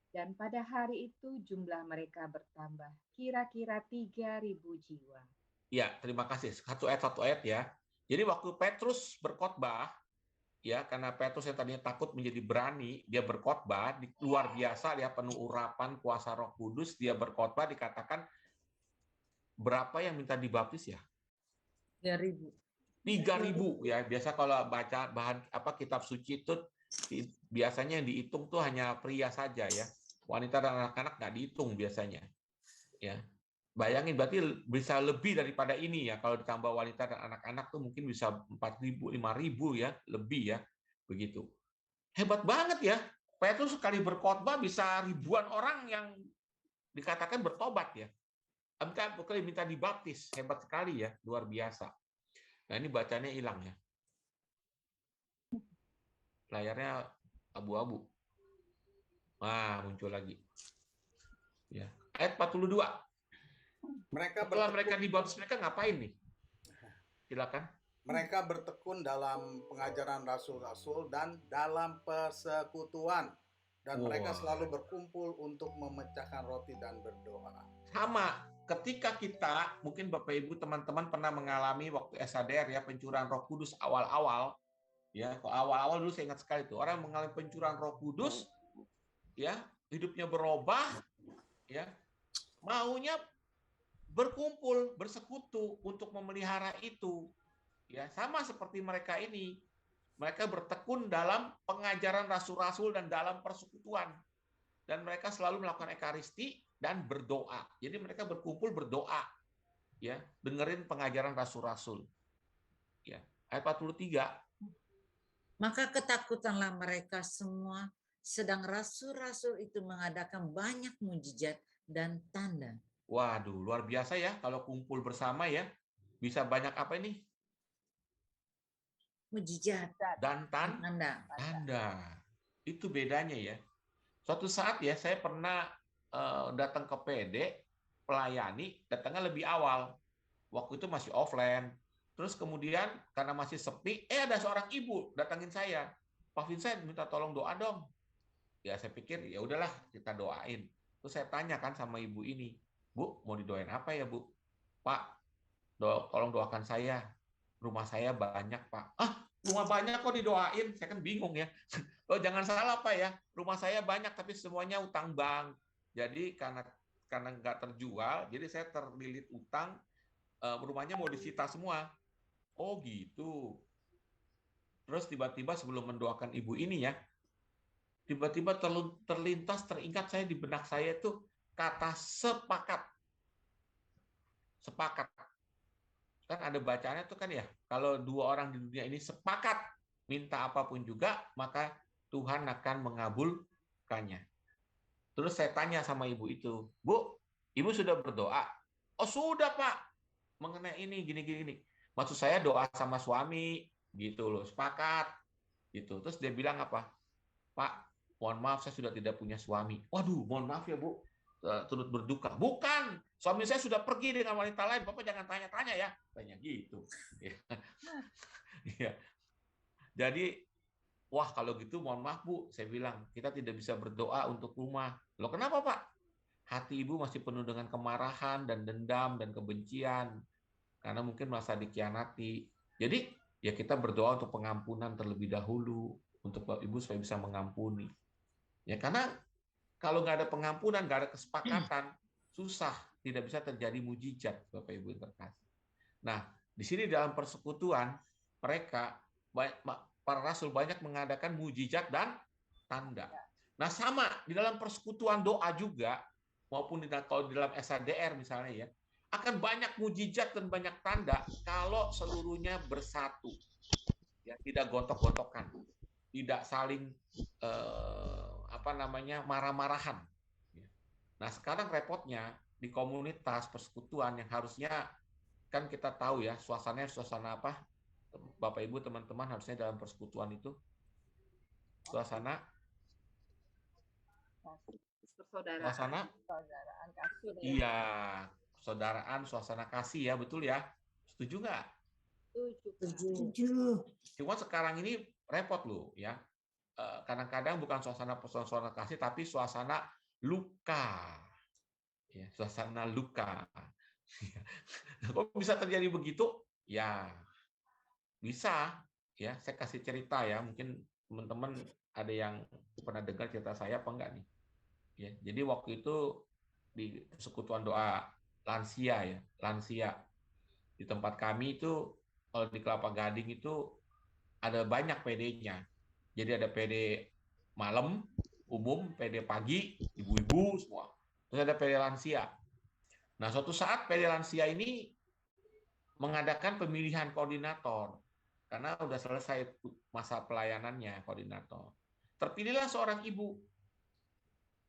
Dan pada hari itu jumlah mereka bertambah, kira-kira 3.000 jiwa. Ya, terima kasih. Satu ayat ya. Jadi waktu Petrus berkhotbah, ya karena Petrus yang tadinya takut menjadi berani, dia berkhotbah, luar biasa, dia penuh urapan kuasa Roh Kudus, dia berkhotbah dikatakan berapa yang minta dibaptis ya? 3.000. 3.000 ya. Biasa kalau baca kitab suci itu biasanya yang dihitung tuh hanya pria saja ya. Wanita dan anak-anak nggak dihitung biasanya. Ya. Bayangin berarti bisa lebih daripada ini ya. Kalau ditambah wanita dan anak-anak tuh mungkin bisa 4.000, 5.000 ya, lebih ya. Begitu. Hebat banget ya. Petrus sekali berkhotbah bisa ribuan orang yang dikatakan bertobat ya. Minta dibaptis. Hebat sekali ya, luar biasa. Nah, ini bacanya hilang ya. Layarnya abu-abu. Nah, muncul lagi. Ya. Ayat 42. Setelah mereka dibaptis, mereka ngapain nih? Silakan. Mereka bertekun dalam pengajaran rasul-rasul dan dalam persekutuan. Dan mereka selalu berkumpul untuk memecahkan roti dan berdoa. Sama. ketika kita, mungkin Bapak Ibu teman-teman pernah mengalami waktu SADR ya, pencurahan Roh Kudus awal-awal, ya, awal-awal dulu saya ingat sekali itu orang mengalami pencurahan Roh Kudus, ya, hidupnya berubah, ya, maunya berkumpul, bersekutu untuk memelihara itu, ya, sama seperti mereka ini. Mereka bertekun dalam pengajaran rasul-rasul dan dalam persekutuan. Dan mereka selalu melakukan ekaristi dan berdoa. Jadi mereka berkumpul berdoa. Ya, dengerin pengajaran rasul-rasul. Ya, ayat 43. Maka ketakutanlah mereka semua, sedang rasul-rasul itu mengadakan banyak mujizat dan tanda. Waduh, luar biasa ya kalau kumpul bersama ya. Bisa banyak apa ini? Mujizat dan tanda. Itu bedanya ya. Suatu saat ya saya pernah datang ke PD, pelayani, datangnya lebih awal. Waktu itu masih offline. Terus kemudian karena masih sepi, ada seorang ibu datangin saya. Pak Vincent minta tolong doa dong. Ya saya pikir ya udahlah kita doain. Terus saya tanya kan sama ibu ini, Bu, mau didoain apa ya Bu? Pak, tolong doakan saya. Rumah saya banyak, Pak. Rumah banyak kok didoain? Saya kan bingung ya. Oh, jangan salah, Pak ya. Rumah saya banyak, tapi semuanya utang bank. Jadi karena nggak terjual, jadi saya terlilit utang, rumahnya mau disita semua. Oh, gitu. Terus tiba-tiba sebelum mendoakan ibu ini ya, tiba-tiba terlintas, teringat saya di benak saya itu kata sepakat. Sepakat. Kan ada bacaannya tuh kan ya, kalau dua orang di dunia ini sepakat minta apapun juga, maka Tuhan akan mengabulkannya. Terus saya tanya sama ibu itu, Bu, ibu sudah berdoa? Oh sudah Pak, mengenai ini gini. Maksud saya doa sama suami, gitu loh, sepakat. Gitu. Terus dia bilang apa? Pak, mohon maaf saya sudah tidak punya suami. Waduh, mohon maaf ya Bu, turut berduka. Bukan, suami saya sudah pergi dengan wanita lain. Bapak jangan tanya-tanya ya. Tanya gitu. Ya. Jadi, wah kalau gitu mohon maaf Bu, saya bilang, kita tidak bisa berdoa untuk rumah. Loh kenapa Pak? Hati ibu masih penuh dengan kemarahan dan dendam dan kebencian. Karena mungkin merasa dikhianati. Jadi, ya kita berdoa untuk pengampunan terlebih dahulu. Untuk ibu supaya bisa mengampuni. Ya karena kalau nggak ada pengampunan, nggak ada kesepakatan, susah, tidak bisa terjadi mujizat, Bapak Ibu yang terkasih. Nah, di sini dalam persekutuan, mereka, para rasul banyak mengadakan mujizat dan tanda. Nah, sama, di dalam persekutuan doa juga, maupun kalau di dalam SADR misalnya ya, akan banyak mujizat dan banyak tanda kalau seluruhnya bersatu. Ya, tidak gontok-gontokan, tidak saling marah-marahan. Nah sekarang repotnya di komunitas persekutuan yang harusnya kan kita tahu ya suasana apa, Bapak Ibu teman-teman, harusnya dalam persekutuan itu suasana persaudaraan kasih. Iya, persaudaraan, suasana kasih ya, betul ya. Setuju nggak? Setuju. Cuma sekarang ini repot loh ya. Kadang-kadang bukan suasana kasih, tapi suasana luka. Ya, suasana luka. Kok bisa terjadi begitu? Ya, bisa. Ya, saya kasih cerita ya. Mungkin teman-teman ada yang pernah dengar cerita saya apa enggak nih? Ya, jadi waktu itu di persekutuan doa lansia ya, lansia di tempat kami itu, kalau di Kelapa Gading itu ada banyak PD-nya. Jadi ada PD malam, umum, PD pagi, ibu-ibu semua. Terus ada PD lansia. Nah, suatu saat PD lansia ini mengadakan pemilihan koordinator. Karena udah selesai masa pelayanannya koordinator. Terpilihlah seorang ibu.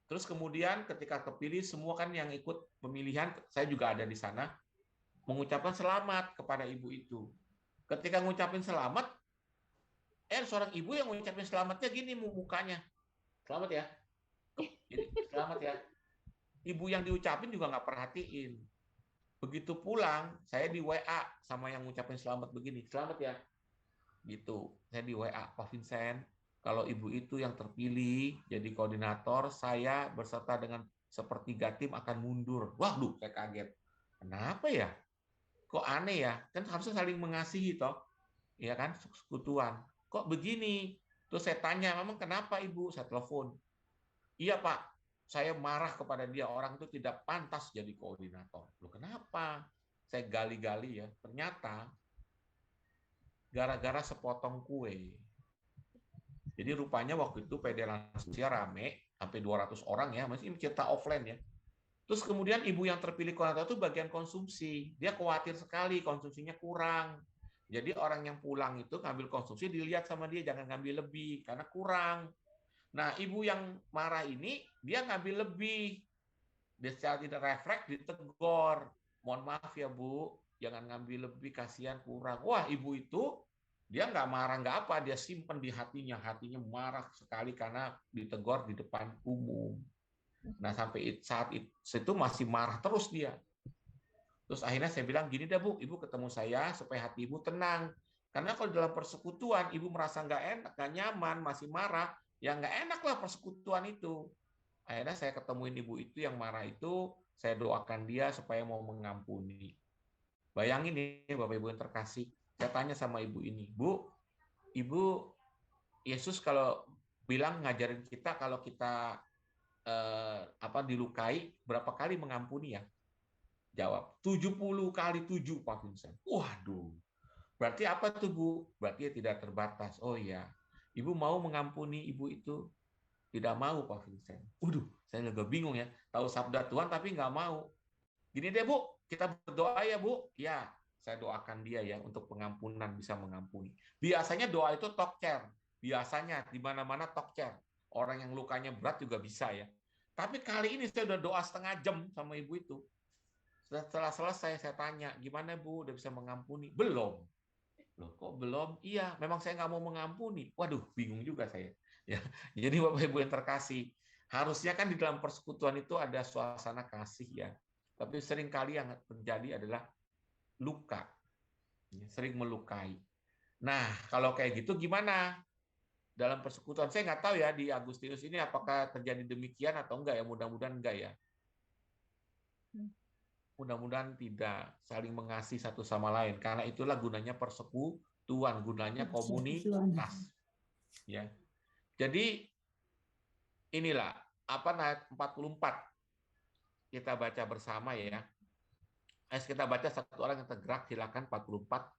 Terus kemudian ketika kepilih, semua kan yang ikut pemilihan, saya juga ada di sana, mengucapkan selamat kepada ibu itu. Ketika ngucapin selamat, seorang ibu yang mengucapkan selamatnya gini mukanya. Selamat ya. Jadi, selamat ya. Ibu yang diucapin juga nggak perhatiin. Begitu pulang, saya di WA sama yang ngucapin selamat begini. Selamat ya. Gitu. Saya di WA, Pak Vincent, kalau ibu itu yang terpilih jadi koordinator, saya berserta dengan sepertiga tim akan mundur. Waduh, saya kaget. kenapa ya? Kok aneh ya? Kan harusnya saling mengasihi toh, ya kan, sekutuan. Kok begini? Terus saya tanya, memang kenapa ibu? Saya telepon. Iya Pak, saya marah kepada dia, orang itu tidak pantas jadi koordinator. Loh kenapa? Saya gali-gali ya, ternyata gara-gara sepotong kue. Jadi rupanya waktu itu PD Lansia rame, sampai 200 orang ya, masih cerita offline ya. Terus kemudian ibu yang terpilih koordinator itu bagian konsumsi. Dia khawatir sekali konsumsinya kurang. Jadi orang yang pulang itu ngambil konsumsi dilihat sama dia, jangan ngambil lebih karena kurang. Nah, ibu yang marah ini dia ngambil lebih. Dia secara tidak refleks ditegur. Mohon maaf ya Bu, jangan ngambil lebih, kasihan kurang. Wah, ibu itu dia nggak marah nggak apa, dia simpen di hatinya. Hatinya marah sekali karena ditegur di depan umum. Nah, sampai saat itu masih marah terus dia. Terus akhirnya saya bilang, gini dah Bu, Ibu ketemu saya supaya hati Ibu tenang. Karena kalau dalam persekutuan, Ibu merasa nggak enak, nggak nyaman, masih marah, ya nggak enak lah persekutuan itu. Akhirnya saya ketemuin Ibu itu yang marah itu, saya doakan dia supaya mau mengampuni. Bayangin nih Bapak Ibu yang terkasih, saya tanya sama Ibu ini, Bu, Ibu, Yesus kalau bilang ngajarin kita kalau kita dilukai, berapa kali mengampuni ya? Jawab, 70 kali 7 Pak Vincent. Waduh, berarti apa tuh Bu? Berarti ya tidak terbatas. Oh iya, Ibu mau mengampuni Ibu itu? Tidak mau Pak Vincent. Waduh, saya juga bingung ya. Tahu sabda Tuhan tapi nggak mau. Gini deh Bu, kita berdoa ya Bu. Ya, saya doakan dia ya untuk pengampunan, bisa mengampuni. Biasanya doa itu tokcer. Biasanya di mana-mana tokcer. Orang yang lukanya berat juga bisa ya. Tapi kali ini saya udah doa setengah jam sama ibu itu. Setelah selesai saya tanya, gimana Bu, udah bisa mengampuni? Belum. Loh, kok belum? Iya, memang saya nggak mau mengampuni. Waduh, bingung juga saya. Ya, jadi Bapak Ibu yang terkasih, harusnya kan di dalam persekutuan itu ada suasana kasih ya. Tapi seringkali yang terjadi adalah luka, sering melukai. Nah, kalau kayak gitu gimana? Dalam persekutuan, saya nggak tahu ya di Agustinus ini apakah terjadi demikian atau enggak ya, mudah-mudahan enggak ya. Mudah-mudahan tidak, saling mengasihi satu sama lain, karena itulah gunanya persekutuan, gunanya komunitas. Ya. Jadi inilah apa ayat 44 kita baca bersama ya. Kita baca satu orang yang tergerak, silakan 44.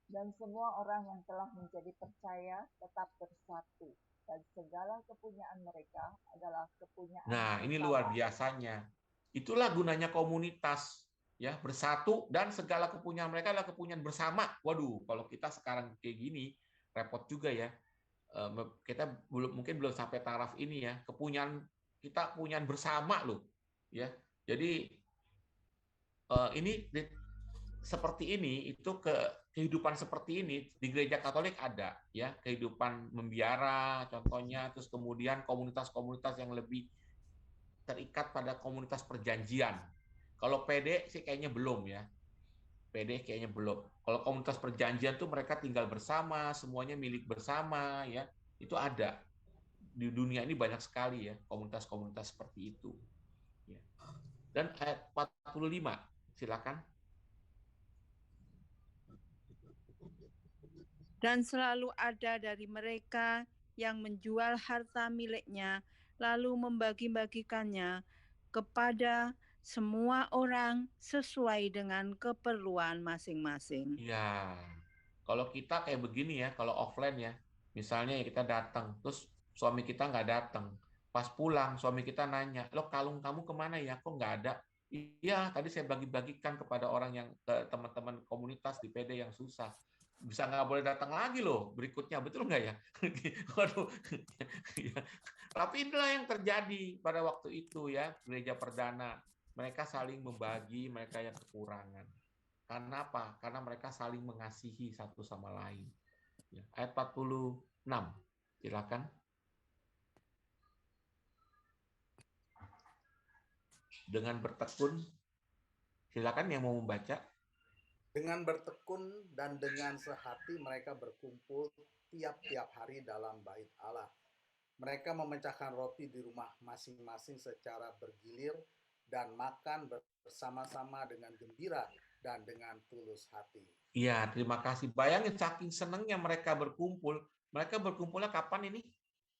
Dan semua orang yang telah menjadi percaya tetap bersatu, dan segala kepunyaan mereka adalah kepunyaan Nah, ini bersama. luar biasanya. Itulah gunanya komunitas, ya, bersatu dan segala kepunyaan mereka adalah kepunyaan bersama. Waduh, kalau kita sekarang kayak gini repot juga ya. Kita mungkin belum sampai taraf ini ya. Kita kepunyaan bersama loh, ya. Jadi ini seperti ini itu kehidupan seperti ini di gereja Katolik ada ya, kehidupan membiara contohnya, terus kemudian komunitas-komunitas yang lebih terikat pada komunitas perjanjian. Kalau PD sih kayaknya belum ya. PD kayaknya belum. Kalau komunitas perjanjian tuh mereka tinggal bersama, semuanya milik bersama ya. Itu ada. Di dunia ini banyak sekali ya komunitas-komunitas seperti itu. Ya. Dan ayat 45, silakan. Dan selalu ada dari mereka yang menjual harta miliknya, lalu membagi-bagikannya kepada semua orang sesuai dengan keperluan masing-masing. Ya, kalau kita kayak begini ya, kalau offline ya, misalnya ya kita datang, terus suami kita nggak datang, pas pulang suami kita nanya, lo kalung kamu kemana ya, kok nggak ada? Iya, tadi saya bagi-bagikan kepada orang yang teman-teman komunitas di PD yang susah. Bisa nggak boleh datang lagi loh berikutnya, betul nggak ya? Waduh. Tapi inilah yang terjadi pada waktu itu ya, gereja perdana. Mereka saling membagi mereka yang kekurangan. Karena apa? Karena mereka saling mengasihi satu sama lain. Ya, ayat 46, silakan. Dengan bertekun, silakan yang mau membaca. Dengan bertekun dan dengan sehati mereka berkumpul tiap-tiap hari dalam bait Allah. Mereka memecahkan roti di rumah masing-masing secara bergilir dan makan bersama-sama dengan gembira dan dengan tulus hati. Iya, terima kasih. Bayangin saking senangnya mereka berkumpulnya kapan ini?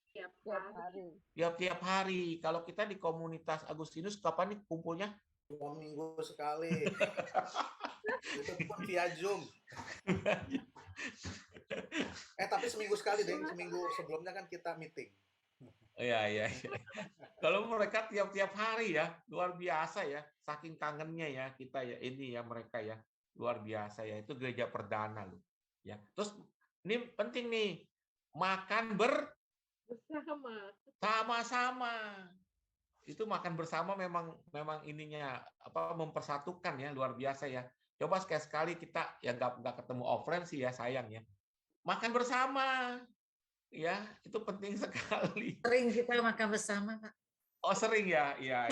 Tiap Tiap hari. hari. Tiap hari. Kalau kita di komunitas Agustinus kapan nih kumpulnya? 2 minggu sekali. Itu pun via Zoom. Tapi seminggu sekali, deh. Seminggu sebelumnya kan kita meeting. Iya. Kalau mereka tiap hari ya, luar biasa ya. Saking kangennya ya kita ya, ini ya mereka ya. Luar biasa ya. Itu gereja perdana loh. Ya. Terus ini penting nih. Makan Bersama. sama-sama. Itu makan bersama memang ininya mempersatukan ya, luar biasa ya. Coba sekali kita ya nggak ketemu offline sih ya, sayang ya. Makan bersama. Ya, itu penting sekali. Sering kita makan bersama, Pak. Oh, sering ya? Iya.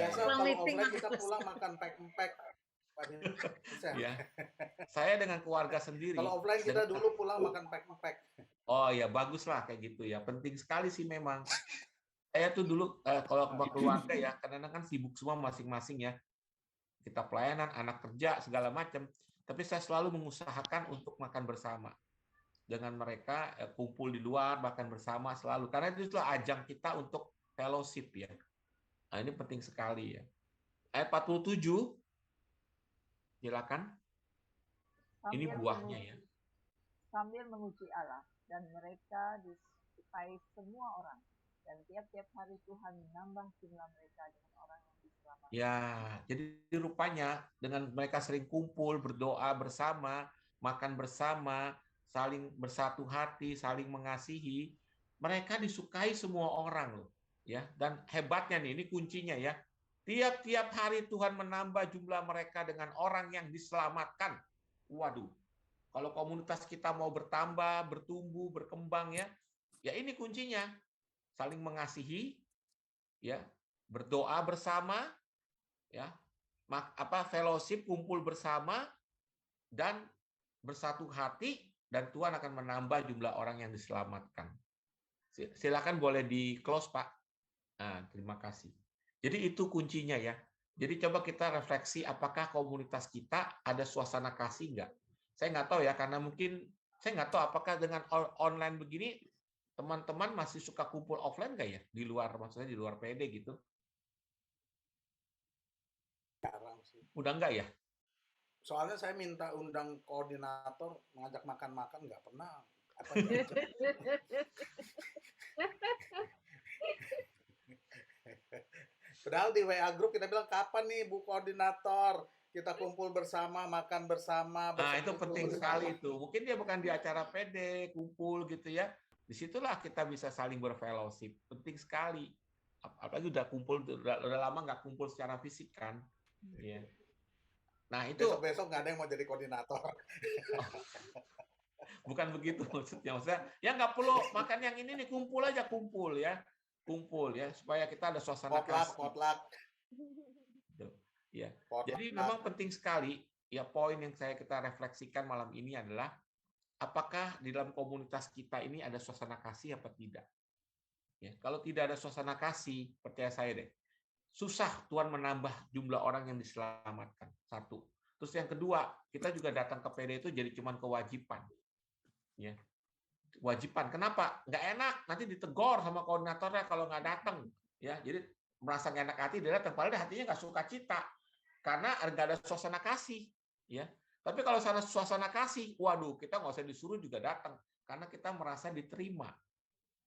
Biasa kalau offline kita pulang makan pack-pack. Ya. Saya dengan keluarga sendiri. Kalau offline kita dulu pulang makan pack-pack. Oh ya, bagus lah kayak gitu ya. Penting sekali sih memang. Saya tuh dulu kalau sama keluarga ya, karena kan sibuk semua masing-masing ya. Kita pelayanan, anak kerja, segala macam. Tapi saya selalu mengusahakan untuk makan bersama. Dengan mereka kumpul di luar, makan bersama selalu. Karena itu adalah ajang kita untuk fellowship ya. Nah, ini penting sekali ya. Ayat 47, silakan. Ini buahnya ya. Sambil memuji Allah, dan mereka disukai semua orang. Dan tiap-tiap hari Tuhan menambah jumlah mereka dengan orang yang diselamatkan. Ya, jadi rupanya dengan mereka sering kumpul, berdoa bersama, makan bersama, saling bersatu hati, saling mengasihi, mereka disukai semua orang loh. Ya, dan hebatnya nih, ini kuncinya ya. Tiap-tiap hari Tuhan menambah jumlah mereka dengan orang yang diselamatkan. Waduh. Kalau komunitas kita mau bertambah, bertumbuh, berkembang ya ini kuncinya. Saling mengasihi, ya, berdoa bersama, ya, fellowship, kumpul bersama, dan bersatu hati, dan Tuhan akan menambah jumlah orang yang diselamatkan. Silakan boleh di close, Pak. Nah, terima kasih. Jadi itu kuncinya ya. Jadi coba kita refleksi apakah komunitas kita ada suasana kasih nggak? Saya nggak tahu ya, karena mungkin saya nggak tahu apakah dengan online begini teman-teman masih suka kumpul offline nggak ya? Di luar, maksudnya di luar PD gitu. Jarang sih. Udah nggak ya? Soalnya saya minta undang koordinator mengajak makan-makan nggak pernah. Padahal di WA group kita bilang kapan nih Bu Koordinator kita kumpul bersama, makan bersama. Nah itu penting sekali itu. Mungkin dia bukan di acara PD, kumpul gitu ya. Disitulah kita bisa saling berfellowship. Penting sekali. Apalagi udah kumpul, udah lama nggak kumpul secara fisik kan. Ya. Nah itu besok nggak ada yang mau jadi koordinator. Bukan begitu maksudnya. Ya nggak perlu makan yang ini nih, kumpul aja, kumpul ya supaya kita ada suasana kasih. Potluck. Ya. Jadi memang penting sekali ya, poin yang kita refleksikan malam ini adalah apakah di dalam komunitas kita ini ada suasana kasih apa tidak. Ya, kalau tidak ada suasana kasih, percaya saya deh, susah Tuhan menambah jumlah orang yang diselamatkan. Satu. Terus yang kedua, kita juga datang ke PD itu jadi cuman kewajiban. Ya. Kewajiban. Kenapa? Nggak enak, nanti ditegor sama koordinatornya kalau nggak datang. Ya, jadi merasa nggak enak hati dia datang, padahal hatinya nggak suka cita karena nggak ada suasana kasih. Ya. Tapi kalau suasana kasih, waduh, kita nggak usah disuruh juga datang karena kita merasa diterima.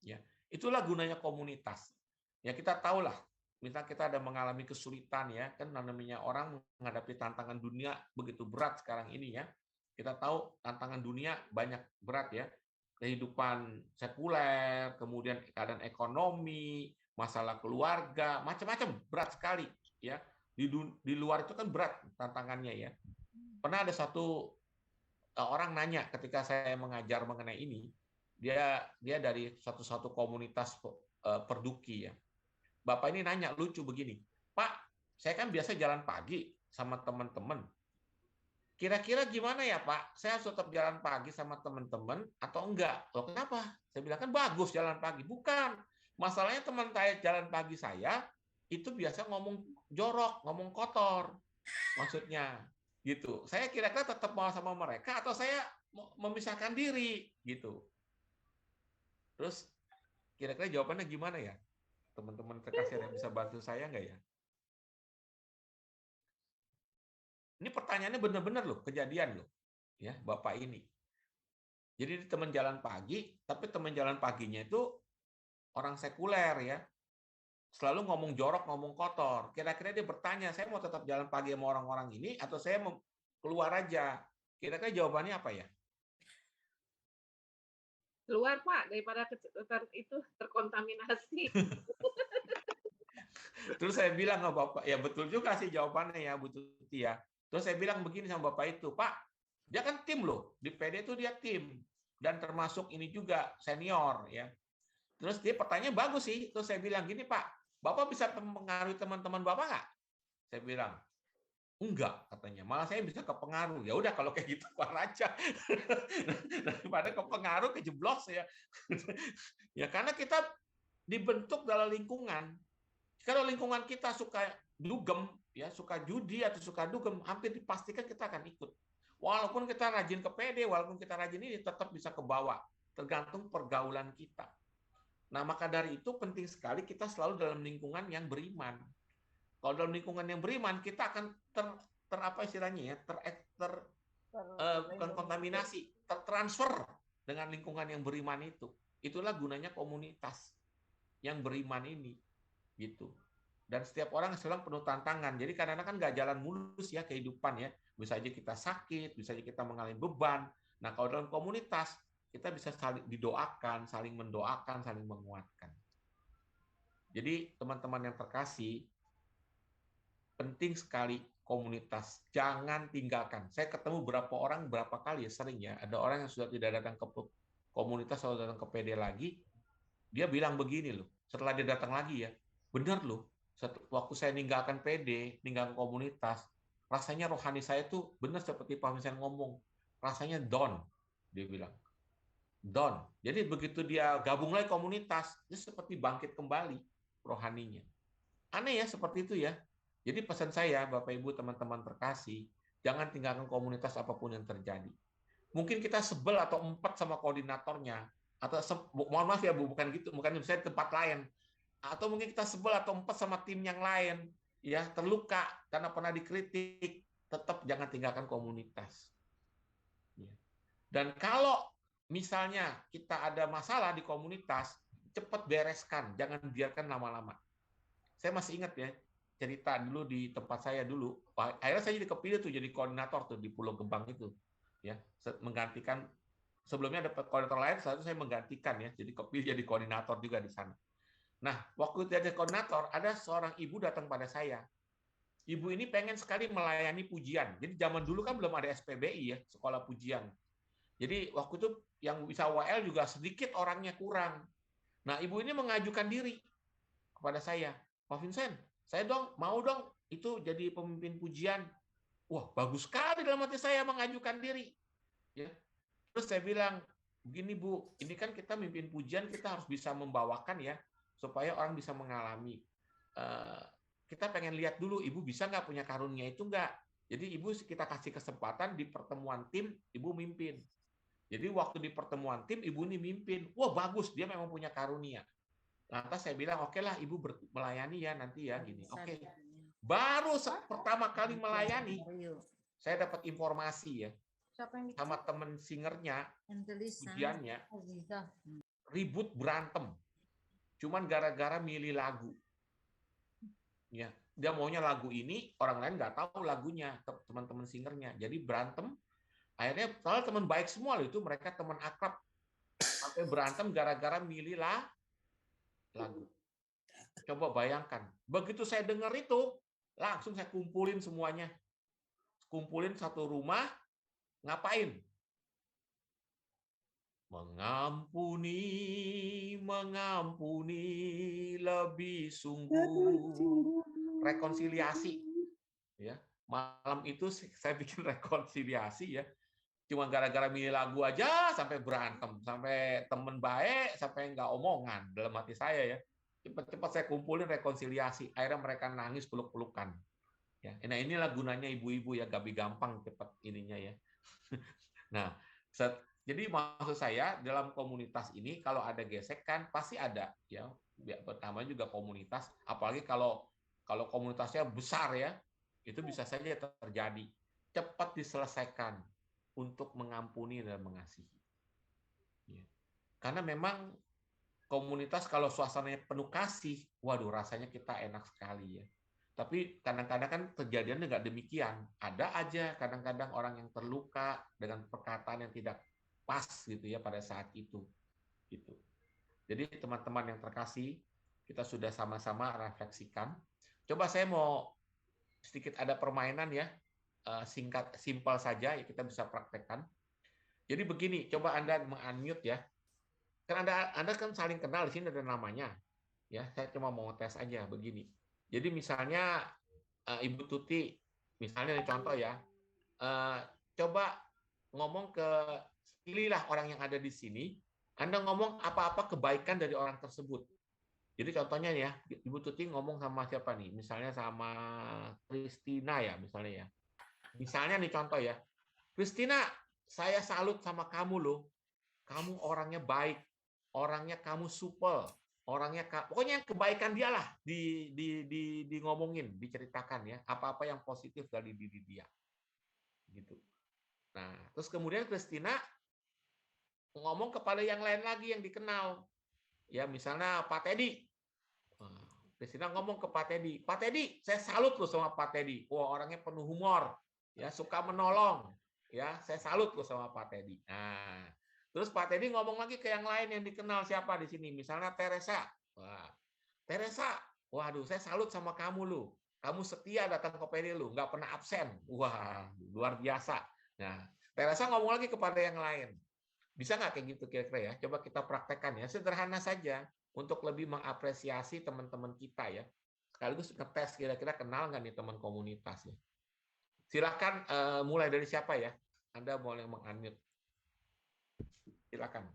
Ya, itulah gunanya komunitas. Ya, kita tahulah, misal kita ada mengalami kesulitan ya, kan namanya orang menghadapi tantangan dunia begitu berat sekarang ini ya. Kita tahu tantangan dunia banyak berat ya. Kehidupan sekuler, kemudian keadaan ekonomi, masalah keluarga, macam-macam, berat sekali ya. Di luar itu kan berat tantangannya ya. Pernah ada satu orang nanya ketika saya mengajar mengenai ini, dia dari satu komunitas perduki ya. Bapak ini nanya lucu begini, Pak, saya kan biasa jalan pagi sama teman-teman. Kira-kira gimana ya Pak? Saya harus tetap jalan pagi sama teman-teman atau enggak? Loh kenapa? Saya bilang kan bagus jalan pagi. Bukan. Masalahnya teman saya jalan pagi saya itu biasa ngomong jorok, ngomong kotor, maksudnya gitu. Saya kira-kira tetap mau sama mereka atau saya memisahkan diri gitu. Terus kira-kira jawabannya gimana ya? Teman-teman terkasih yang bisa bantu saya nggak ya? Ini pertanyaannya benar-benar loh, kejadian loh, ya Bapak ini. Jadi teman jalan pagi, tapi teman jalan paginya itu orang sekuler ya, selalu ngomong jorok, ngomong kotor. Kira-kira dia bertanya, saya mau tetap jalan pagi sama orang-orang ini atau saya mau keluar aja? Kira-kira jawabannya apa ya? Keluar Pak, daripada itu terkontaminasi. Terus saya bilang ke Bapak, ya betul juga sih jawabannya ya Bu Tuti ya. Terus saya bilang begini sama Bapak itu, Pak, dia kan tim loh, di PD itu dia tim, dan termasuk ini juga senior ya. Terus dia pertanyaan bagus sih, terus saya bilang gini Pak, Bapak bisa mempengaruhi teman-teman Bapak nggak? Saya bilang, enggak katanya, malah saya bisa kepengaruh. Ya udah kalau kayak gitu keluar aja. Daripada kepengaruh kejeblos ya. Ya karena kita dibentuk dalam lingkungan. Kalau lingkungan kita suka dugem, ya suka judi atau suka dugem, hampir dipastikan kita akan ikut. Walaupun kita rajin ke PD, walaupun kita rajin ini tetap bisa ke bawah, tergantung pergaulan kita. Nah, maka dari itu penting sekali kita selalu dalam lingkungan yang beriman. Kalau dalam lingkungan yang beriman, kita akan apa istilahnya ya, kontaminasi, tertransfer dengan lingkungan yang beriman itu. Itulah gunanya komunitas yang beriman ini. Gitu. Dan setiap orang sedang penuh tantangan. Jadi kadang-kadang kan nggak jalan mulus ya kehidupan ya. Bisa aja kita sakit, bisa aja kita mengalami beban. Nah kalau dalam komunitas kita bisa saling didoakan, saling mendoakan, saling menguatkan. Jadi teman-teman yang terkasih, penting sekali komunitas. Jangan tinggalkan. Saya ketemu berapa orang berapa kali ya sering ya. Ada orang yang sudah tidak datang ke komunitas atau datang ke PD lagi. Dia bilang begini loh. Setelah dia datang lagi ya. Benar loh, waktu saya ninggalkan PD, ninggalkan komunitas, rasanya rohani saya tuh benar seperti Pak Vincent ngomong, rasanya down, dia bilang. Down. Jadi begitu dia gabung lagi komunitas, dia seperti bangkit kembali rohaninya. Aneh ya, seperti itu ya. Jadi pesan saya, Bapak Ibu, teman-teman terkasih, jangan tinggalkan komunitas apapun yang terjadi. Mungkin kita sebel atau empat sama koordinatornya, atau mohon maaf ya Bu, bukan gitu, bukan saya tempat lain. Atau mungkin kita sebel atau empat sama tim yang lain, ya terluka karena pernah dikritik, tetap jangan tinggalkan komunitas. Dan kalau misalnya kita ada masalah di komunitas, cepat bereskan, jangan biarkan lama-lama. Saya masih ingat ya, cerita dulu di tempat saya dulu, akhirnya saya jadi kepilih tuh jadi koordinator tuh di Pulau Gebang itu, ya menggantikan sebelumnya ada koordinator lain, saat itu saya menggantikan ya, jadi kepilih jadi koordinator juga di sana. Nah, waktu jadi koordinator, ada seorang ibu datang pada saya. Ibu ini pengen sekali melayani pujian. Jadi zaman dulu kan belum ada SPBI ya, sekolah pujian. Jadi waktu itu yang bisa WL juga sedikit orangnya kurang. Nah, ibu ini mengajukan diri kepada saya. Pak Vincent, saya mau dong itu jadi pemimpin pujian. Wah, bagus sekali dalam hati saya mengajukan diri. Ya. Terus saya bilang, begini Bu, ini kan kita memimpin pujian, kita harus bisa membawakan ya, supaya orang bisa mengalami. Kita pengen lihat dulu, Ibu bisa nggak punya karunia itu nggak? Jadi Ibu kita kasih kesempatan di pertemuan tim, Ibu mimpin. Jadi waktu di pertemuan tim, Ibu ini mimpin. Wah bagus, dia memang punya karunia. Lantas saya bilang, oke lah Ibu melayani ya nanti ya gini. Oke. Baru pertama kali melayani, saya dapat informasi ya, sama temen singernya, pujiannya, ribut berantem. Cuman gara-gara milih lagu. Ya, dia maunya lagu ini, orang lain nggak tahu lagunya, teman-teman singernya. Jadi berantem. Akhirnya soalnya teman baik semua loh itu, mereka teman akrab. Sampai berantem gara-gara milih lagu. Coba bayangkan. Begitu saya dengar itu, langsung saya kumpulin semuanya. Kumpulin satu rumah, ngapain? Mengampuni, mengampuni lebih sungguh. Rekonsiliasi. Ya, malam itu saya bikin rekonsiliasi ya. Cuma gara-gara milih lagu aja sampai berantem, sampai temen baik, sampai nggak omongan dalam hati saya ya. cepat-cepat saya kumpulin rekonsiliasi. Akhirnya mereka nangis peluk-pelukan. Ya, nah inilah gunanya ibu-ibu ya, gabi gampang cepat ininya ya. Nah, jadi maksud saya dalam komunitas ini kalau ada gesekan pasti ada ya. Pertama juga komunitas, apalagi kalau komunitasnya besar ya, itu bisa saja terjadi. Cepat diselesaikan untuk mengampuni dan mengasihi. Ya. Karena memang komunitas kalau suasananya penuh kasih, waduh rasanya kita enak sekali ya. Tapi kadang-kadang kan kejadiannya nggak demikian. Ada aja kadang-kadang orang yang terluka dengan perkataan yang tidak pas gitu ya pada saat itu. Gitu. Jadi teman-teman yang terkasih, kita sudah sama-sama refleksikan. Coba saya mau sedikit ada permainan ya, singkat, simpel saja ya kita bisa praktekkan. Jadi begini, coba Anda meng-unmute ya. Kan Anda kan saling kenal, di sini ada namanya. Ya, saya cuma mau tes aja begini. Jadi misalnya Ibu Tuti, misalnya nih contoh ya, coba ngomong pilihlah orang yang ada di sini, Anda ngomong apa-apa kebaikan dari orang tersebut. Jadi contohnya ya, Ibu Tuti ngomong sama siapa nih? Misalnya sama Kristina ya, misalnya ya. Misalnya nih contoh ya, Kristina, saya salut sama kamu loh. Kamu orangnya baik, orangnya kamu supel, orangnya pokoknya kebaikan dia lah di ngomongin, diceritakan ya, apa-apa yang positif dari diri dia. Gitu. Nah, terus kemudian Kristina ngomong kepada yang lain lagi yang dikenal. Ya, misalnya Pak Teddy. Kristina ngomong ke Pak Teddy, Pak Teddy, saya salut loh sama Pak Teddy. Wah, orangnya penuh humor, ya, suka menolong. Ya, saya salut loh sama Pak Teddy. Nah, terus Pak Teddy ngomong lagi ke yang lain yang dikenal siapa di sini, misalnya Teresa. Wah, Teresa, waduh, saya salut sama kamu lu. Kamu setia datang ke PD lu, nggak pernah absen. Wah, luar biasa. Nah, Teresa ngomong lagi kepada yang lain. Bisa nggak kayak gitu kira-kira ya? Coba kita praktekkan ya, sederhana saja untuk lebih mengapresiasi teman-teman kita ya. Sekaligus ngetes kira-kira kenal nggak nih teman komunitas ya. Silakan mulai dari siapa ya? Anda boleh meng-unmute. Silakan.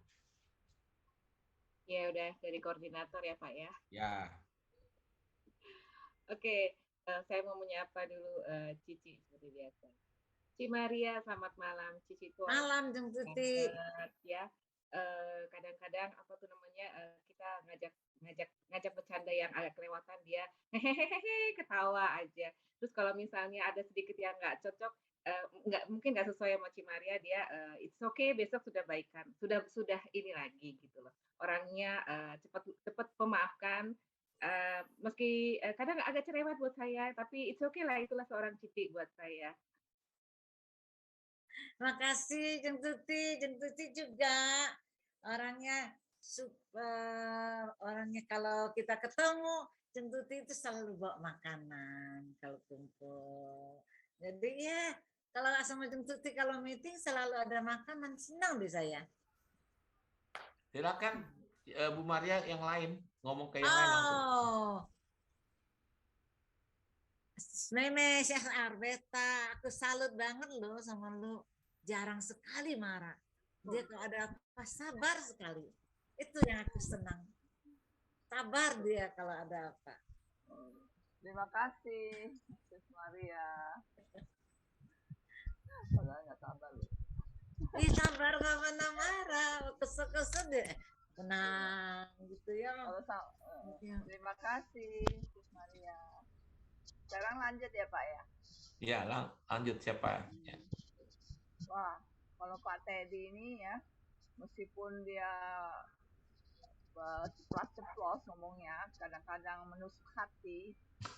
Ya udah dari koordinator ya Pak ya. Ya. Oke, saya mau menyapa dulu Cici seperti biasa. Ci Maria, selamat malam. Cici tuh Malam, Jeng Tuti. Ya. Kadang-kadang apa tuh namanya kita ngajak bercanda yang agak kelewatan dia hehehe ketawa aja. Terus kalau misalnya ada sedikit yang nggak cocok, mungkin nggak sesuai sama Ci Maria, dia it's okay, besok sudah baikan, sudah ini lagi gitu loh. Orangnya cepat memaafkan. Meski kadang agak cerewet buat saya, tapi it's okay lah, itulah seorang Cici buat saya. Makasih Jeng Tuti juga orangnya super, orangnya kalau kita ketemu Jeng Tuti itu selalu bawa makanan kalau kumpul. Jadi ya kalau sama Jeng Tuti kalau meeting selalu ada makanan, senang deh saya. Silakan Bu Maria yang lain ngomong ke yang lain langsung. Meme Syekh Arbeta, aku salut banget loh sama lu. Jarang sekali marah. Dia kalau ada apa sabar sekali. Itu yang aku senang. Sabar dia kalau ada apa. Terima kasih, Sis Maria. Padahal nggak sabar loh. Ih, sabar nggak pernah marah. Kesel-kesel deh. Tenang gitu ya. Terima kasih, Sis Maria. Sekarang lanjut ya Pak ya? Iya, lanjut siapa? Ya. Wah, kalau Pak Teddy ini ya, meskipun dia ceplos ngomongnya, kadang-kadang menusuk hati,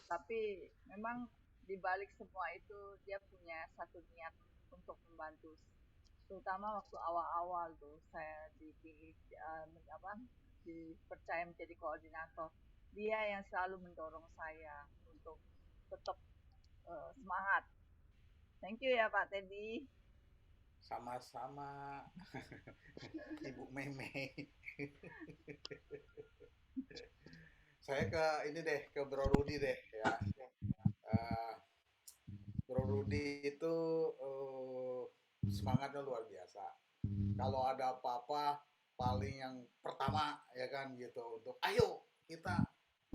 tapi memang di balik semua itu dia punya satu niat untuk membantu. Terutama waktu awal-awal tuh saya dipilih dipercaya menjadi koordinator, dia yang selalu mendorong saya untuk tetap semangat. Thank you ya Pak Teddy. Sama-sama Ibu Meme. Saya ke ini deh, ke Bro Rudi deh ya. Bro Rudi itu semangatnya luar biasa. Kalau ada apa-apa paling yang pertama ya kan gitu, untuk ayo kita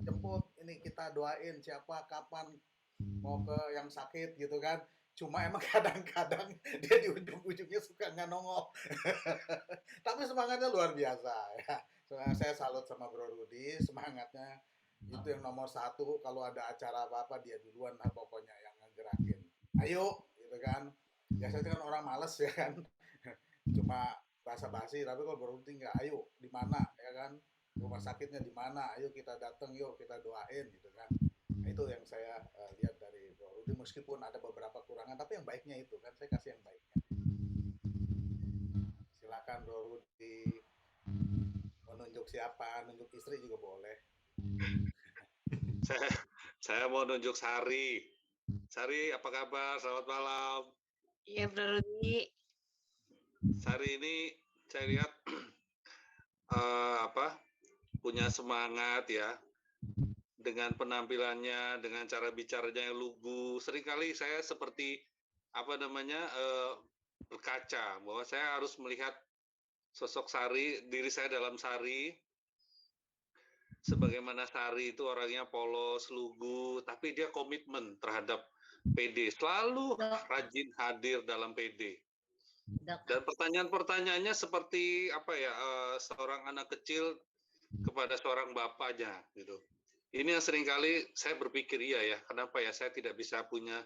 jemput, ini kita doain siapa kapan mau ke yang sakit gitu kan. Cuma emang kadang-kadang dia di ujung-ujungnya suka nggak nongol. Tapi semangatnya luar biasa ya. Saya salut sama Bro Rudi, semangatnya itu yang nomor satu. Kalau ada acara apa-apa dia duluan lah pokoknya yang ngegerakin. Ayo gitu kan. Biasanya kan orang males ya kan. Cuma basa-basi, tapi kalau Bro Rudi nggak, ayo di mana ya kan. Rumah sakitnya di mana, ayo kita datang, yuk kita doain gitu kan. Nah, itu yang saya lihat dari Bro Rudi, meskipun ada beberapa kurangan, tapi yang baiknya itu kan, saya kasih yang baiknya. Silakan Bro Rudi, mau nunjuk siapa, nunjuk istri juga boleh. Saya mau nunjuk Sari. Sari, apa kabar? Selamat malam. Iya, Bro Rudi. Sari ini saya lihat punya semangat ya, dengan penampilannya, dengan cara bicaranya yang lugu. Seringkali saya seperti berkaca bahwa saya harus melihat sosok Sari, diri saya dalam Sari. Sebagaimana Sari itu orangnya polos, lugu, tapi dia komitmen terhadap PD, selalu rajin hadir dalam PD. Dan pertanyaan-pertanyaannya seperti seorang anak kecil kepada seorang bapaknya gitu. Ini yang seringkali saya berpikir, iya ya, kenapa ya saya tidak bisa punya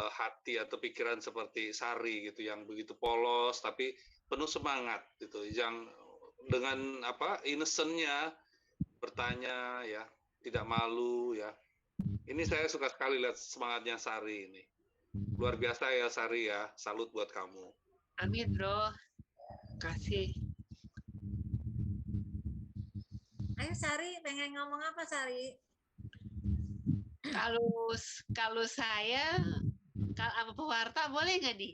hati atau pikiran seperti Sari gitu, yang begitu polos tapi penuh semangat gitu, yang dengan innocent-nya bertanya ya, tidak malu ya. Ini saya suka sekali lihat semangatnya Sari ini. Luar biasa ya Sari ya, salut buat kamu. Amin, Bro. Kasih. Ayo Sari, pengen ngomong apa Sari? Kalau saya, sama pewarta boleh nggak nih?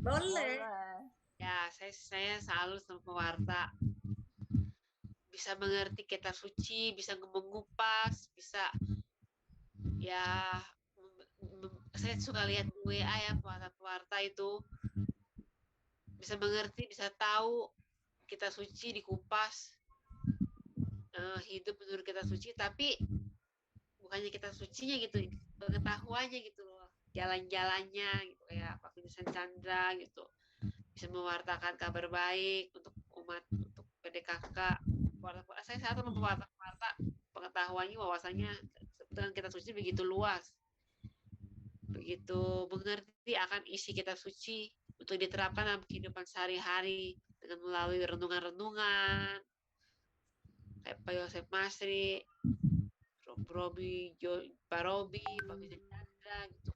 Boleh. Ya, saya salut sama pewarta. Bisa mengerti kitab suci, bisa mengupas, bisa ya. Saya suka lihat di WA ya, pewarta itu bisa mengerti, bisa tahu kitab suci dikupas. Hidup menurut kitab suci, tapi bukannya kitab sucinya gitu, pengetahuannya gitu loh, jalan-jalannya gitu, kayak Pak Vincent Chandra gitu, bisa mewartakan kabar baik untuk umat, untuk PDKK. Saya satu pewarta pengetahuannya, wawasannya dengan kitab suci begitu luas, begitu mengerti akan isi kitab suci untuk diterapkan dalam kehidupan sehari-hari dengan melalui renungan-renungan kayak Pak Yosef Masri, Robi, Pak Robi, Pak Vincent Chandra gitu.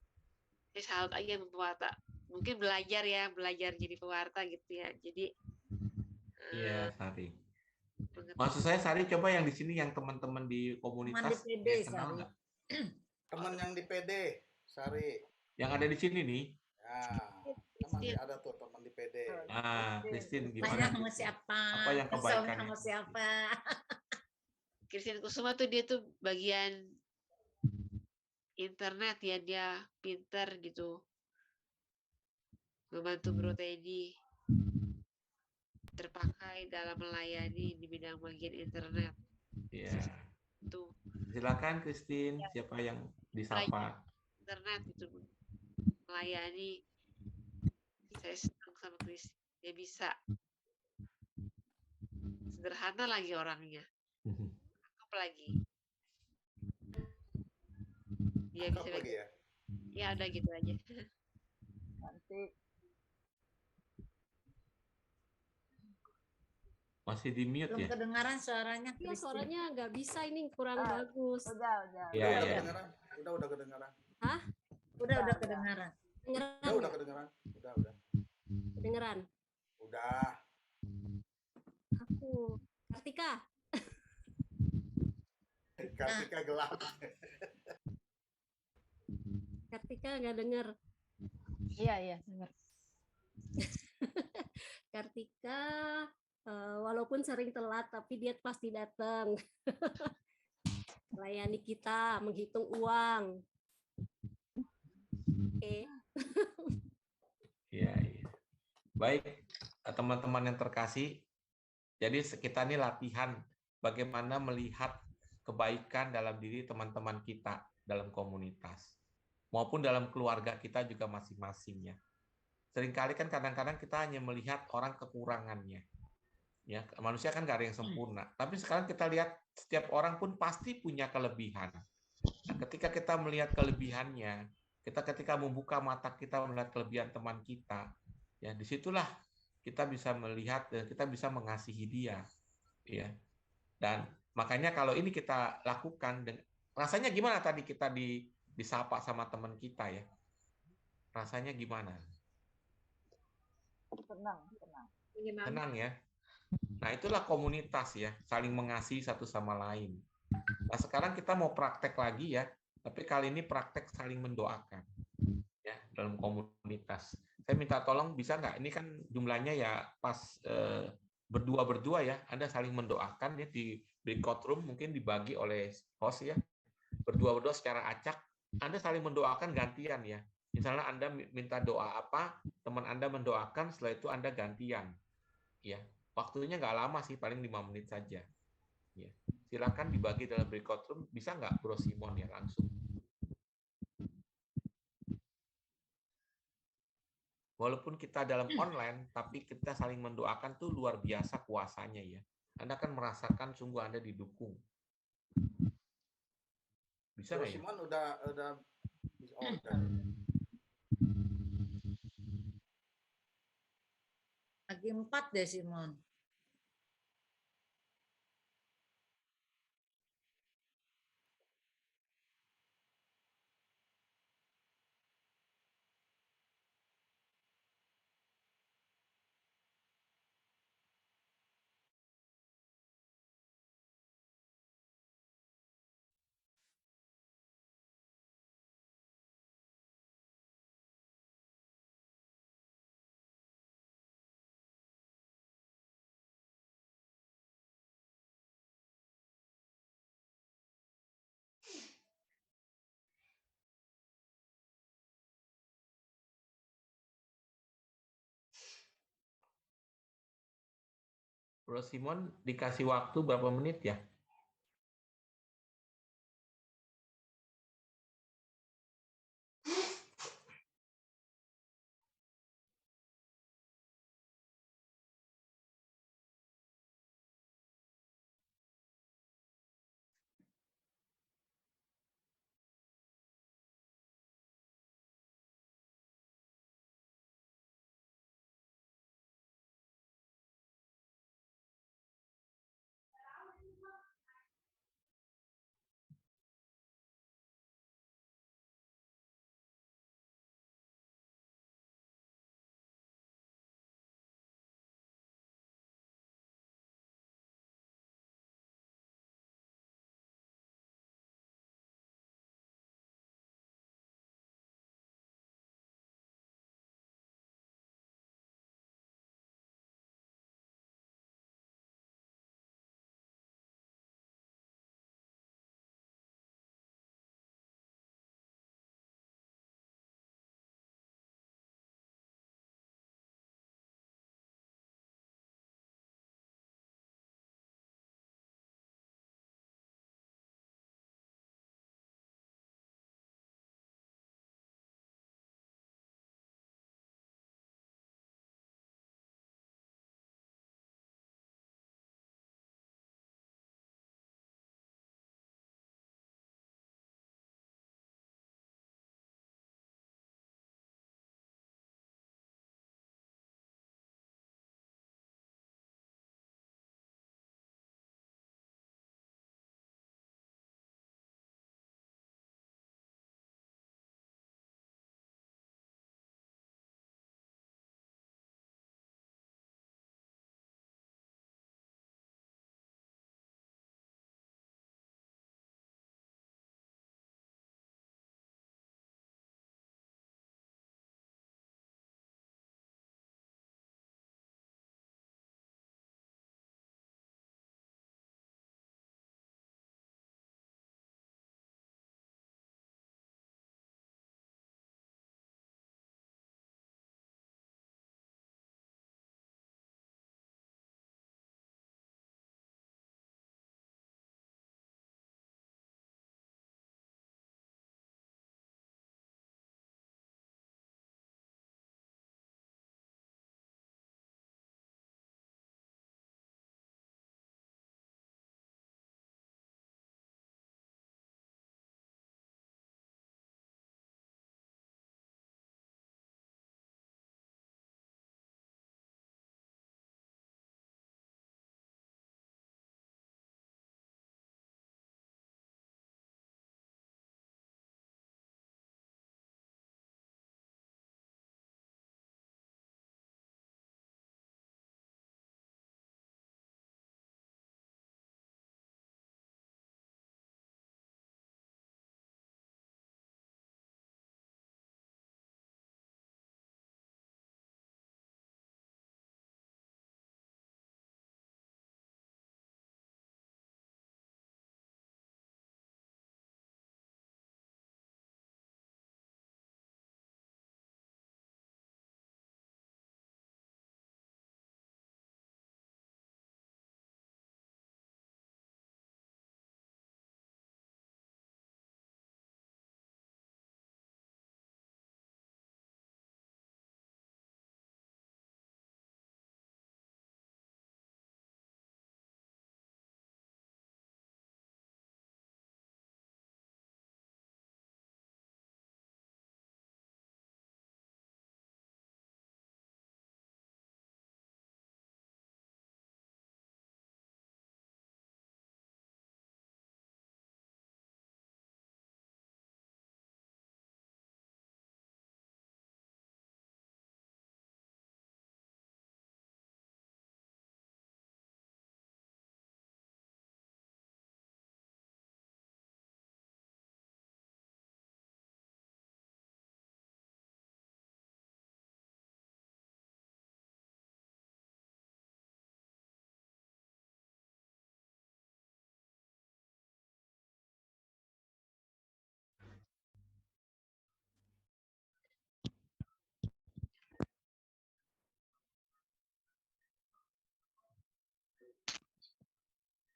Saya salut aja sama pewarta. Mungkin belajar jadi pewarta gitu ya. Jadi iya Sari. Maksud saya Sari, coba yang di sini yang teman-teman di komunitas di PD, kenal nggak? Teman yang di PD, Sari. Yang ada di sini nih. Ya, masih ada tuh teman di PD. Christine Banyak gimana? sama siapa? Apa yang kebaikan? Sama siapa? Christine Kusuma tuh dia tuh bagian internet ya, dia pinter gitu, membantu Bro Teddy, terpakai dalam melayani di bidang bagian internet. Iya. Tuh. Silakan Christine, siapa yang disapa? Internet itu melayani. Saya senang sama Christine, dia bisa. Sederhana lagi orangnya. Lagi dia bisa lagi ya? Ya ada gitu aja. Cantik. Masih di mute Belum ya? kedengaran suaranya. Iya, suaranya nggak bisa, ini kurang bagus. Udah. Iya. Udah kedengaran. Hah? Udah kedengaran. Udah kedengaran. Udah. Kedengeran. Udah. Aku Kartika gelap. Kartika nggak denger. Iya denger. Kartika walaupun sering telat tapi dia pasti datang. Melayani kita, menghitung uang. Oke. Iya. Baik, teman-teman yang terkasih. Jadi kita ini latihan bagaimana melihat kebaikan dalam diri teman-teman kita dalam komunitas maupun dalam keluarga kita juga masing-masing ya. Seringkali kan kadang-kadang kita hanya melihat orang kekurangannya. Ya, manusia kan nggak ada yang sempurna. Tapi sekarang kita lihat setiap orang pun pasti punya kelebihan. Nah, ketika kita melihat kelebihannya, kita ketika membuka mata kita melihat kelebihan teman kita, ya disitulah kita bisa melihat dan kita bisa mengasihi dia, ya. Dan makanya kalau ini kita lakukan, rasanya gimana tadi kita disapa sama teman kita ya? Rasanya gimana? Tenang. Tenang ya. Nah, itulah komunitas ya, saling mengasihi satu sama lain. Nah, sekarang kita mau praktek lagi ya, tapi kali ini praktek saling mendoakan ya dalam komunitas. Saya minta tolong bisa nggak? Ini kan jumlahnya ya pas berdua ya, Anda saling mendoakan ya di breakout room mungkin dibagi oleh host ya. Berdua secara acak, Anda saling mendoakan gantian ya. Misalnya Anda minta doa apa, teman Anda mendoakan, setelah itu Anda gantian. Ya, waktunya nggak lama sih, paling 5 menit saja. Ya. Silakan dibagi dalam breakout room, bisa nggak Bro Simon ya langsung? Walaupun kita dalam online, tapi kita saling mendoakan tuh luar biasa kuasanya ya. Anda akan merasakan sungguh Anda didukung. Bisa nggak ya? Simon udah order. Lagi 4 deh Simon. Bro Simon dikasih waktu berapa menit ya?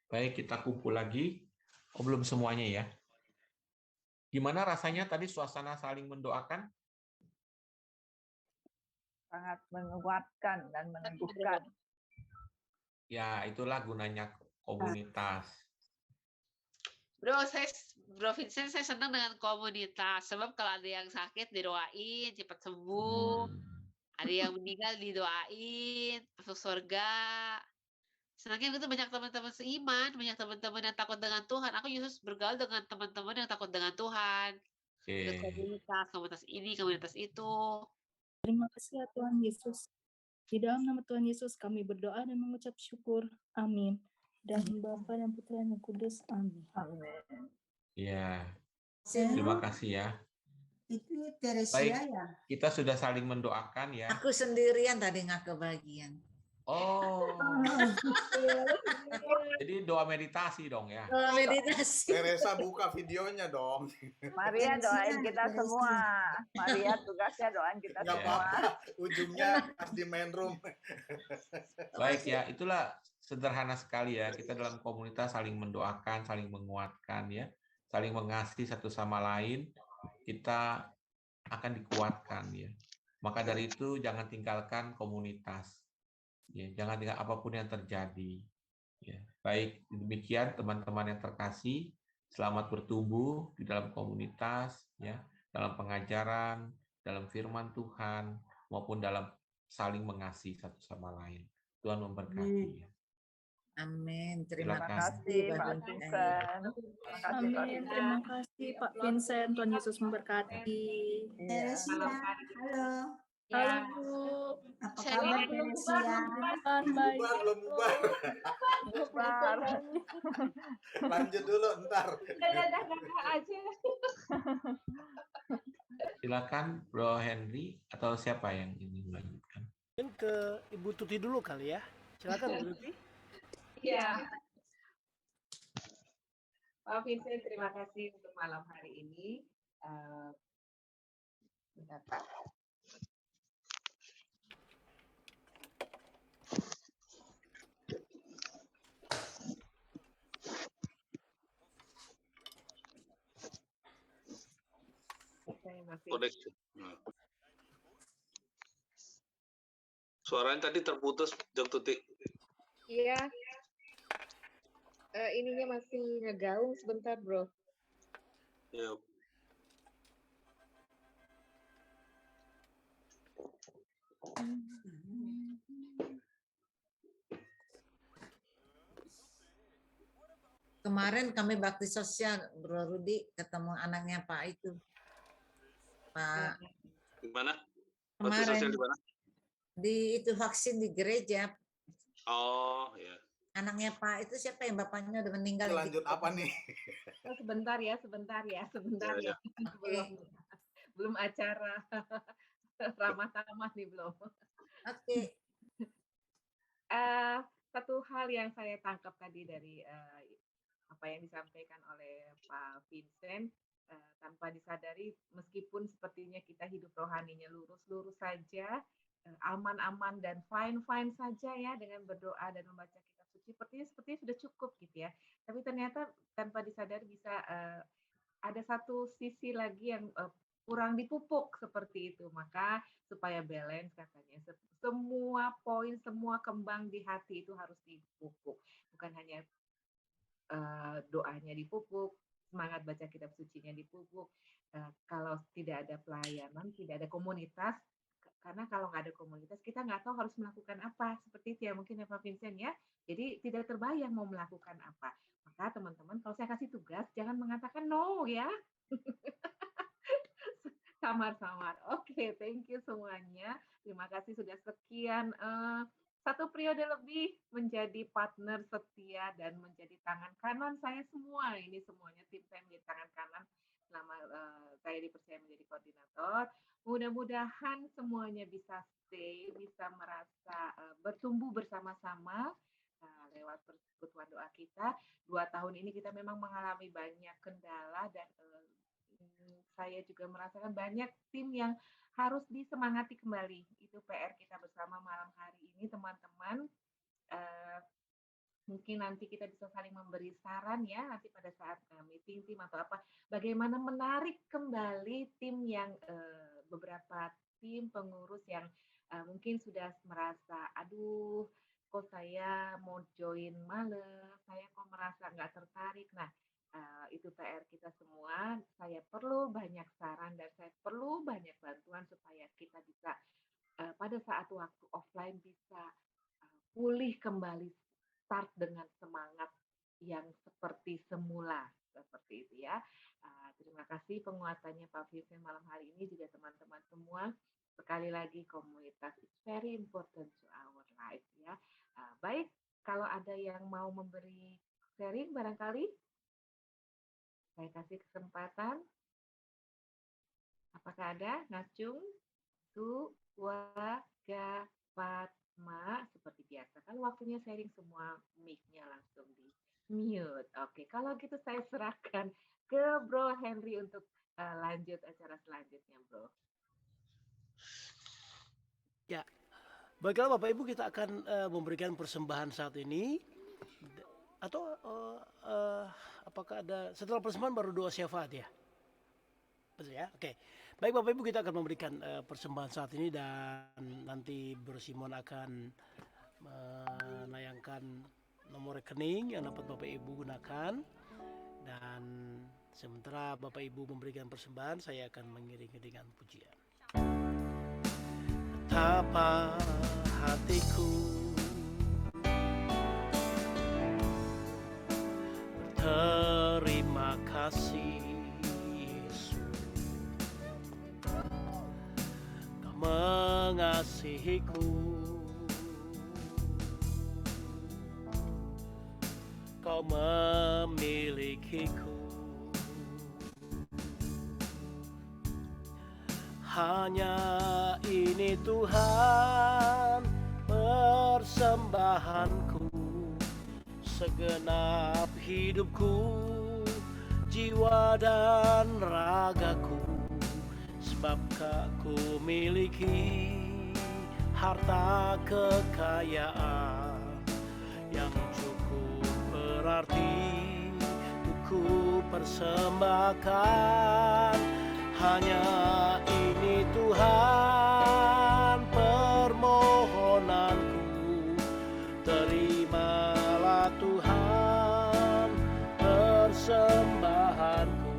Baik, kita kumpul lagi. Oh, belum semuanya ya. Gimana rasanya tadi suasana saling mendoakan? Sangat menguatkan dan meneguhkan. Ya, itulah gunanya komunitas. Bro Vincent, saya senang dengan komunitas. Sebab kalau ada yang sakit didoain cepat sembuh, ada yang meninggal didoain masuk surga. Senangnya itu banyak teman-teman seiman, banyak teman-teman yang takut dengan Tuhan. Aku justru bergaul dengan teman-teman yang takut dengan Tuhan. Ikut komunitas ini, komunitas itu. Terima kasih ya Tuhan Yesus. Di dalam nama Tuhan Yesus kami berdoa dan mengucap syukur. Amin. Dan Bapa dan Putra dan Kudus. Amin. Amin. Ya, terima kasih ya. Itu Teresia Baik, ya. kita sudah saling mendoakan ya. Aku sendirian tadi nggak kebagian. Oh, jadi doa meditasi dong ya. Doa meditasi. Teresa buka videonya dong. Maria doain kita semua. Maria tugasnya doain kita Nggak semua. apa-apa, ujungnya pas di main room. Baik ya, itulah sederhana sekali ya. Kita dalam komunitas saling mendoakan, saling menguatkan ya, saling mengasihi satu sama lain. Kita akan dikuatkan ya. Maka dari itu jangan tinggalkan komunitas. Ya, jangan tinggal apapun yang terjadi. Ya, baik demikian teman-teman yang terkasih, selamat bertumbuh di dalam komunitas, ya, dalam pengajaran, dalam firman Tuhan, maupun dalam saling mengasihi satu sama lain. Tuhan memberkati. Ya. Amin. Terima Silakan. kasih Pak Vincent. Amin. Terima kasih Pak Vincent. Tuhan Yesus memberkati. Teresia, halo. Halo Bu. Apa kabar Teresia? Baik. Belum bubar. Lanjut dulu ntar. aja. Silakan Bro Henry atau siapa yang ingin melanjutkan? Mungkin ke Ibu Tuti dulu kali ya. Silakan Bu Tuti. Iya. Pak Vincent, terima kasih untuk malam hari ini. Bentar, Pak. Koneksi. Suaranya tadi terputus, Jeng Tuti. Iya. Ininya masih ngegaung sebentar, Bro. Ya. Kemarin kami bakti sosial, Bro Rudi, ketemu anaknya Pak itu. Pak. Gimana? Kemarin. Bakti sosial di mana? Di itu vaksin di gereja. Oh, ya. Anaknya Pak itu siapa yang bapaknya udah meninggal? Lanjut apa nih? Sebentar ya. Ya. Belum acara ramah-tamah nih belum. Oke. Satu hal yang saya tangkap tadi dari apa yang disampaikan oleh Pak Vincent, tanpa disadari meskipun sepertinya kita hidup rohaninya lurus-lurus saja, aman-aman dan fine-fine saja ya dengan berdoa dan membaca kitab suci, sepertinya sudah cukup gitu ya. Tapi ternyata tanpa disadari bisa ada satu sisi lagi yang kurang dipupuk seperti itu. Maka supaya balance katanya, semua poin, semua kembang di hati itu harus dipupuk. Bukan hanya doanya dipupuk, semangat baca kitab sucinya dipupuk. Kalau tidak ada pelayanan, tidak ada komunitas, karena kalau nggak ada komunitas, kita nggak tahu harus melakukan apa. Seperti itu ya mungkin ya Pak Vincent ya. Jadi tidak terbayang mau melakukan apa. Maka teman-teman, kalau saya kasih tugas, jangan mengatakan no ya. Samar-samar. Oke, thank you semuanya. Terima kasih sudah sekian. 1 periode lebih menjadi partner setia dan menjadi tangan kanan saya semua. Ini semuanya tim saya menjadi tangan kanan selama saya dipercaya menjadi koordinator. Mudah-mudahan semuanya bisa stay, bisa merasa bertumbuh bersama-sama lewat persekutuan doa kita. 2 tahun ini kita memang mengalami banyak kendala dan saya juga merasakan banyak tim yang harus disemangati kembali. Itu PR kita bersama malam hari ini, teman-teman. mungkin nanti kita bisa saling memberi saran ya nanti pada saat meeting tim atau apa, bagaimana menarik kembali tim yang beberapa tim pengurus yang mungkin sudah merasa, aduh, kok saya mau join males, saya kok merasa nggak tertarik. Nah, itu PR kita semua. Saya perlu banyak saran dan saya perlu banyak bantuan supaya kita bisa pada saat waktu offline bisa pulih kembali, start dengan semangat yang seperti semula, seperti itu ya. Terima kasih penguatannya Pak Vincent malam hari ini, juga teman-teman semua. Sekali lagi komunitas is very important to our life ya. Baik, kalau ada yang mau memberi sharing barangkali saya kasih kesempatan. Apakah ada? Ngacung, Tu, Waga, Fatma, seperti biasa. Kan waktunya sharing semua mic-nya langsung di mute. Oke, kalau gitu saya serahkan ke Bro Henry untuk lanjut acara selanjutnya, Bro. Ya, baiklah Bapak Ibu, kita akan memberikan persembahan saat ini. Atau apakah ada setelah persembahan baru doa syafaat ya? Betul ya? Oke. Baik Bapak Ibu, kita akan memberikan persembahan saat ini dan nanti Bro Simon akan menayangkan nomor rekening yang dapat Bapak Ibu gunakan, dan sementara Bapak Ibu memberikan persembahan, saya akan mengiringi dengan pujian. Betapa hatiku berterima kasih Yesus, Kau mengasihiku, Kau memilikiku. Hanya ini Tuhan persembahanku, segenap hidupku, jiwa dan ragaku, sebab ku miliki harta kekayaan yang cukup berarti ku persembahkan. Hanya ini Tuhan permohonanku, terimalah Tuhan persembahanku.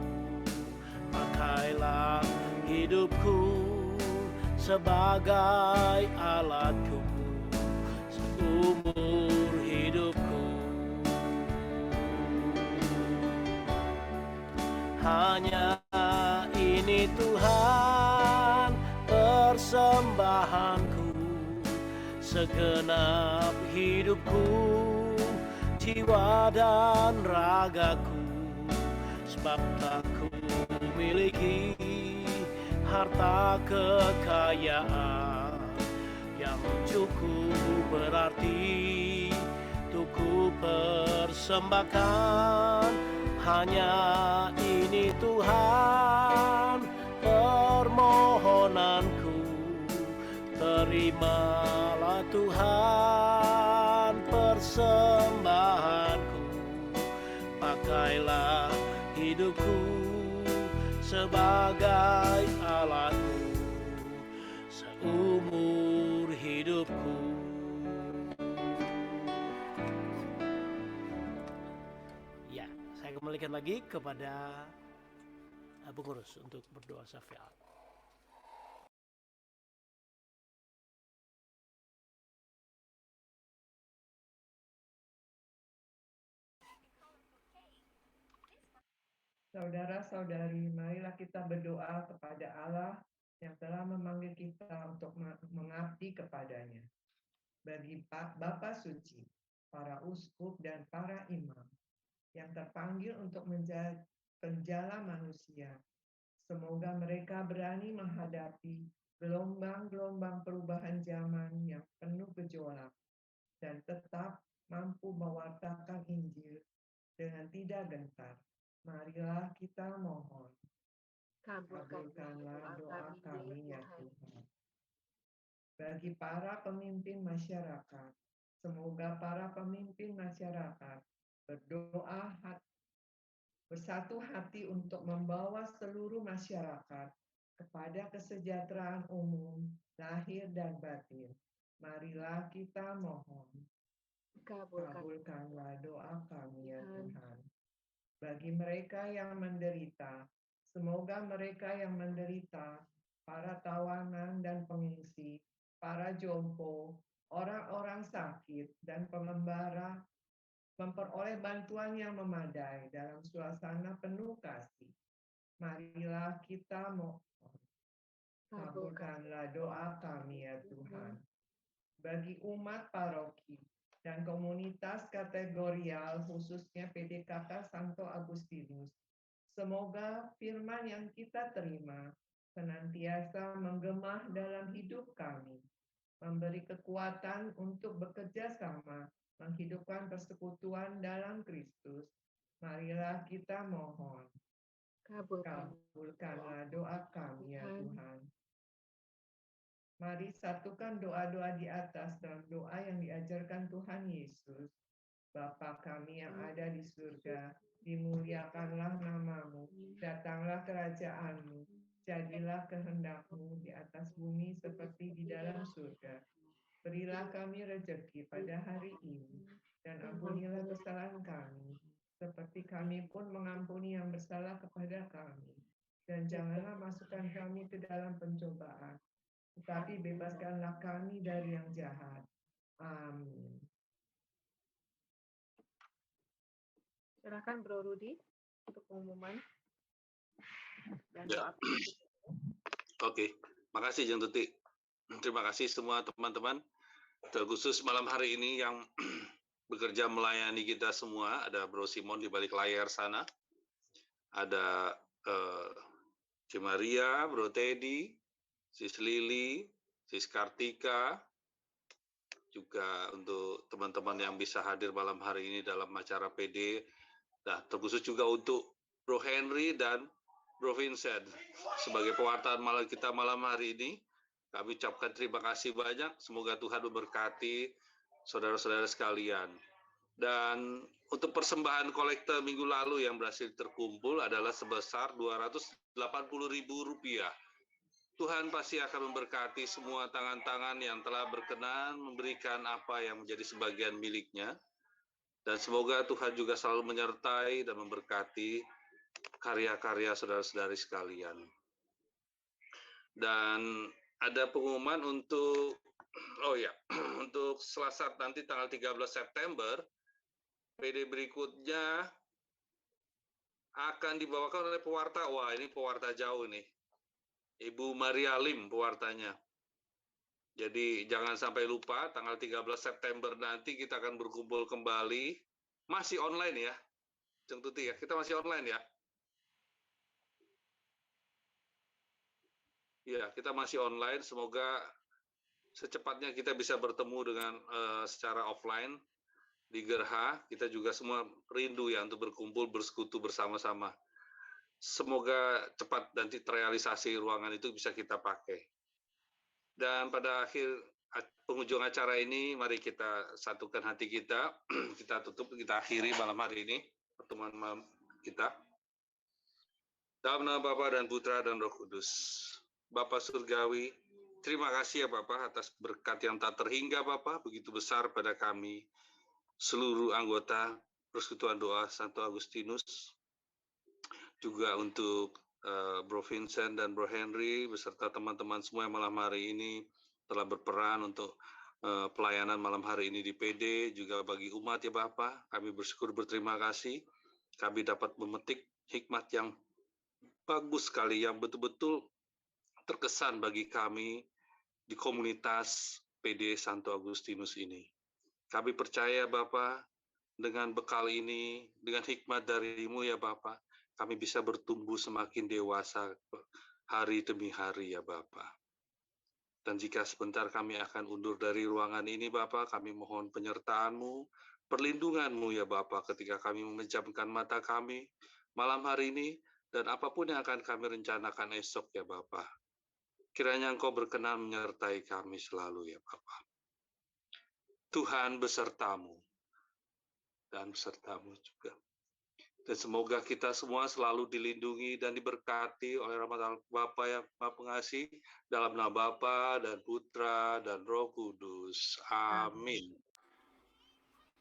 Pakailah hidupku sebagai alatku seumur hidupku. Hanya ini Tuhan persembahanku, segenap hidupku, jiwa dan ragaku, sebab tak ku miliki harta kekayaan yang cukup berarti untuk ku persembahkan. Hanya ini Tuhan permohonanku, terimalah Tuhan persembahanku. Pakailah hidupku sebagai alatku seumur hidupku. Kembalikan lagi kepada pengurus untuk berdoa syafaat. Saudara-saudari, marilah kita berdoa kepada Allah yang telah memanggil kita untuk mengabdi kepadanya. Bagi Bapa Suci, para uskup dan para imam yang terpanggil untuk menjadi penjala manusia, semoga mereka berani menghadapi gelombang-gelombang perubahan zaman yang penuh gejolak dan tetap mampu mewartakan Injil dengan tidak gentar. Marilah kita mohon. Kabulkanlah doa kami ya Tuhan. Bagi para pemimpin masyarakat Semoga para pemimpin masyarakat berdoa bersatu hati untuk membawa seluruh masyarakat kepada kesejahteraan umum, lahir dan batin. Marilah kita mohon. Kabulkanlah doa kami ya Tuhan. Bagi mereka yang menderita, semoga mereka yang menderita, para tawanan dan pengungsi, para jompo, orang-orang sakit, dan pengembara memperoleh bantuan yang memadai dalam suasana penuh kasih. Marilah kita mohon. Kabulkanlah doa kami ya Tuhan. Bagi umat paroki dan komunitas kategorial khususnya PDKK Santo Agustinus, semoga firman yang kita terima senantiasa menggema dalam hidup kami, memberi kekuatan untuk bekerja sama, menghidupkan persekutuan dalam Kristus. Marilah kita mohon. Kabulkanlah doa kami ya Tuhan. Mari satukan doa-doa di atas dalam doa yang diajarkan Tuhan Yesus. Bapa kami yang ada di surga, dimuliakanlah namamu, datanglah kerajaanmu, jadilah kehendak-Mu di atas bumi seperti di dalam surga. Berilah kami rezeki pada hari ini, dan ampunilah kesalahan kami, seperti kami pun mengampuni yang bersalah kepada kami. Dan janganlah masukkan kami ke dalam pencobaan, tetapi bebaskanlah kami dari yang jahat. Amin. Silakan Bro Rudi untuk pengumuman dan Ya. doa. Oke, makasih Jeng Tuti. Terima kasih semua teman-teman. Terkhusus malam hari ini yang bekerja melayani kita semua. Ada Bro Simon di balik layar sana. Ada Ci Maria, Bro Teddy, Sis Lili, Sis Kartika, juga untuk teman-teman yang bisa hadir malam hari ini dalam acara PD. Nah, terkhusus juga untuk Bro Henry dan Bro Vincent sebagai pewartaan malam kita malam hari ini. Kami ucapkan terima kasih banyak. Semoga Tuhan memberkati saudara-saudara sekalian. Dan untuk persembahan kolekte minggu lalu yang berhasil terkumpul adalah sebesar Rp280.000. Tuhan pasti akan memberkati semua tangan-tangan yang telah berkenan memberikan apa yang menjadi sebagian miliknya. Dan semoga Tuhan juga selalu menyertai dan memberkati karya-karya saudara-saudari sekalian. Dan ada pengumuman untuk, untuk Selasa nanti tanggal 13 September, PD berikutnya akan dibawakan oleh pewarta. Wah, ini pewarta jauh nih. Ibu Maria Lim pewartanya. Jadi jangan sampai lupa tanggal 13 September nanti kita akan berkumpul kembali. Masih online ya, Ceng Tuti ya. Kita masih online ya. Ya, kita masih online. Semoga secepatnya kita bisa bertemu dengan secara offline di Gerha. Kita juga semua rindu ya untuk berkumpul, bersekutu bersama-sama. Semoga cepat nanti terrealisasi ruangan itu bisa kita pakai. Dan pada akhir penghujung acara ini, mari kita satukan hati kita. Kita tutup, kita akhiri malam hari ini pertemuan malam kita. Dalam nama Bapa dan Putra dan Roh Kudus. Bapa Surgawi, terima kasih ya Bapak atas berkat yang tak terhingga Bapak, begitu besar pada kami, seluruh anggota Persekutuan Doa Santo Agustinus, juga untuk Bro Vincent dan Bro Henry, beserta teman-teman semua yang malam hari ini telah berperan untuk pelayanan malam hari ini di PD, juga bagi umat ya Bapak, kami bersyukur berterima kasih, kami dapat memetik hikmat yang bagus sekali, yang betul-betul terkesan bagi kami di komunitas PD Santo Agustinus ini. Kami percaya Bapak, dengan bekal ini, dengan hikmat dari-Mu ya Bapak, kami bisa bertumbuh semakin dewasa hari demi hari ya Bapak. Dan jika sebentar kami akan undur dari ruangan ini Bapak, kami mohon penyertaan-Mu, perlindungan-Mu ya Bapak ketika kami memejamkan mata kami malam hari ini, dan apapun yang akan kami rencanakan esok ya Bapak. Kiranya Engkau berkenan menyertai kami selalu ya Bapa. Tuhan besertamu dan besertamu juga. Dan semoga kita semua selalu dilindungi dan diberkati oleh rahmat Bapa yang Maha Pengasih dalam nama Bapa dan Putra dan Roh Kudus. Amin.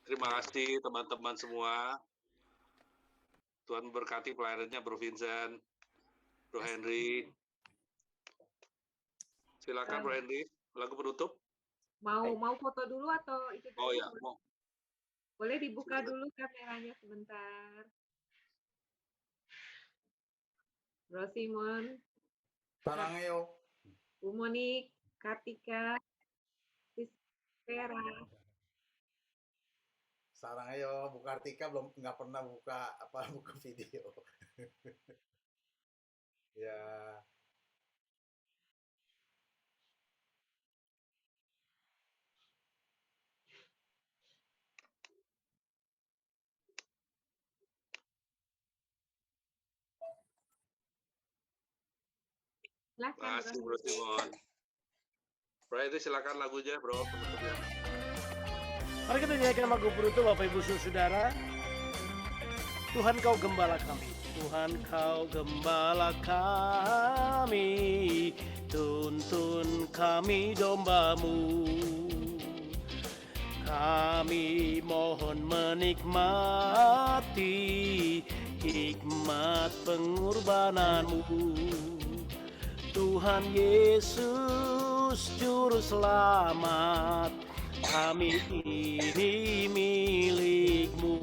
Terima kasih teman-teman semua. Tuhan memberkati pelayanannya Bro Vincent, Bro Henry. Silakan Bro Henry, lagu penutup. Mau foto dulu atau itu dulu? Oh ya, mau. Boleh dibuka dulu kameranya sebentar. Bro Simon, Sarangeo, Bu Monik, Kartika, Vera. Sarangeo, Bu Kartika belum nggak pernah buka video. Ya. Terima kasih Bro Simon. Bro Henry silakan lagunya Bro penutupnya. Mari kita nyanyikan lagu penutup Bapak Ibu Saudara. Tuhan kau gembala kami, Tuhan kau gembala kami, tuntun kami domba-Mu. Kami mohon menikmati hikmat pengorbanan-Mu. Tuhan Yesus Juru Selamat, kami ini milik-Mu.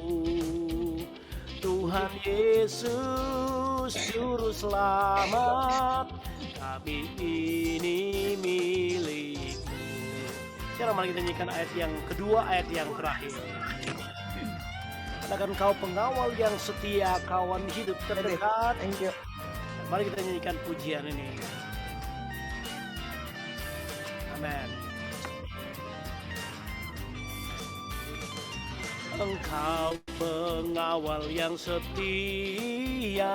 Tuhan Yesus Juru Selamat, kami ini milik-Mu. Sekarang mari kita nyanyikan ayat yang kedua, ayat yang terakhir. Katakan kau pengawal yang setia, kawan hidup terdekat. Mari kita nyanyikan pujian ini. Amin. Engkau pengawal yang setia,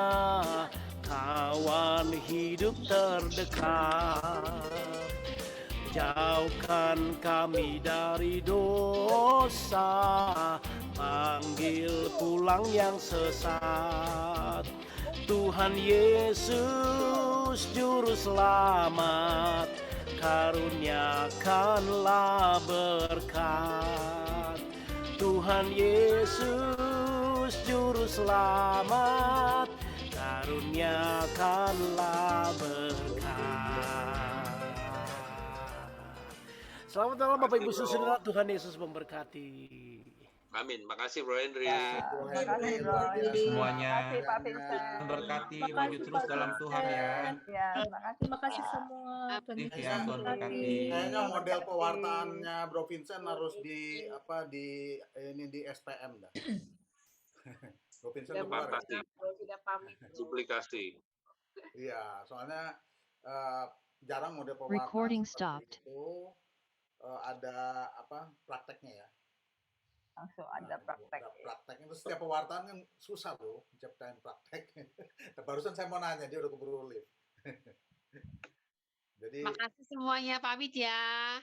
kawan hidup terdekat. Jauhkan kami dari dosa, panggil pulang yang sesat. Tuhan Yesus Juru Selamat, karuniakanlah berkat. Tuhan Yesus Juru Selamat, karuniakanlah berkat. Selamat malam Bapak Ibu Saudara, Tuhan Yesus memberkati. Amin. Makasih Bro Henry. Makasih Bro. Semuanya. Makasih Pak Vincent. Berkati, maju terus dalam Tuhan ya. Ya, makasih semua. Tuhan berkati. Kayaknya model pewartaannya Bro Vincent harus di SPM dah. Bro Vincent Sudah pamit. Duplikasi. Iya, soalnya jarang model pewartaan Recording stopped. itu ada prakteknya ya. Langsung ada praktek. Prakteknya itu setiap pewartaan kan susah loh menciptakan praktek. Barusan saya mau nanya, dia udah keburu lift. Jadi Makasih semuanya, pamit ya.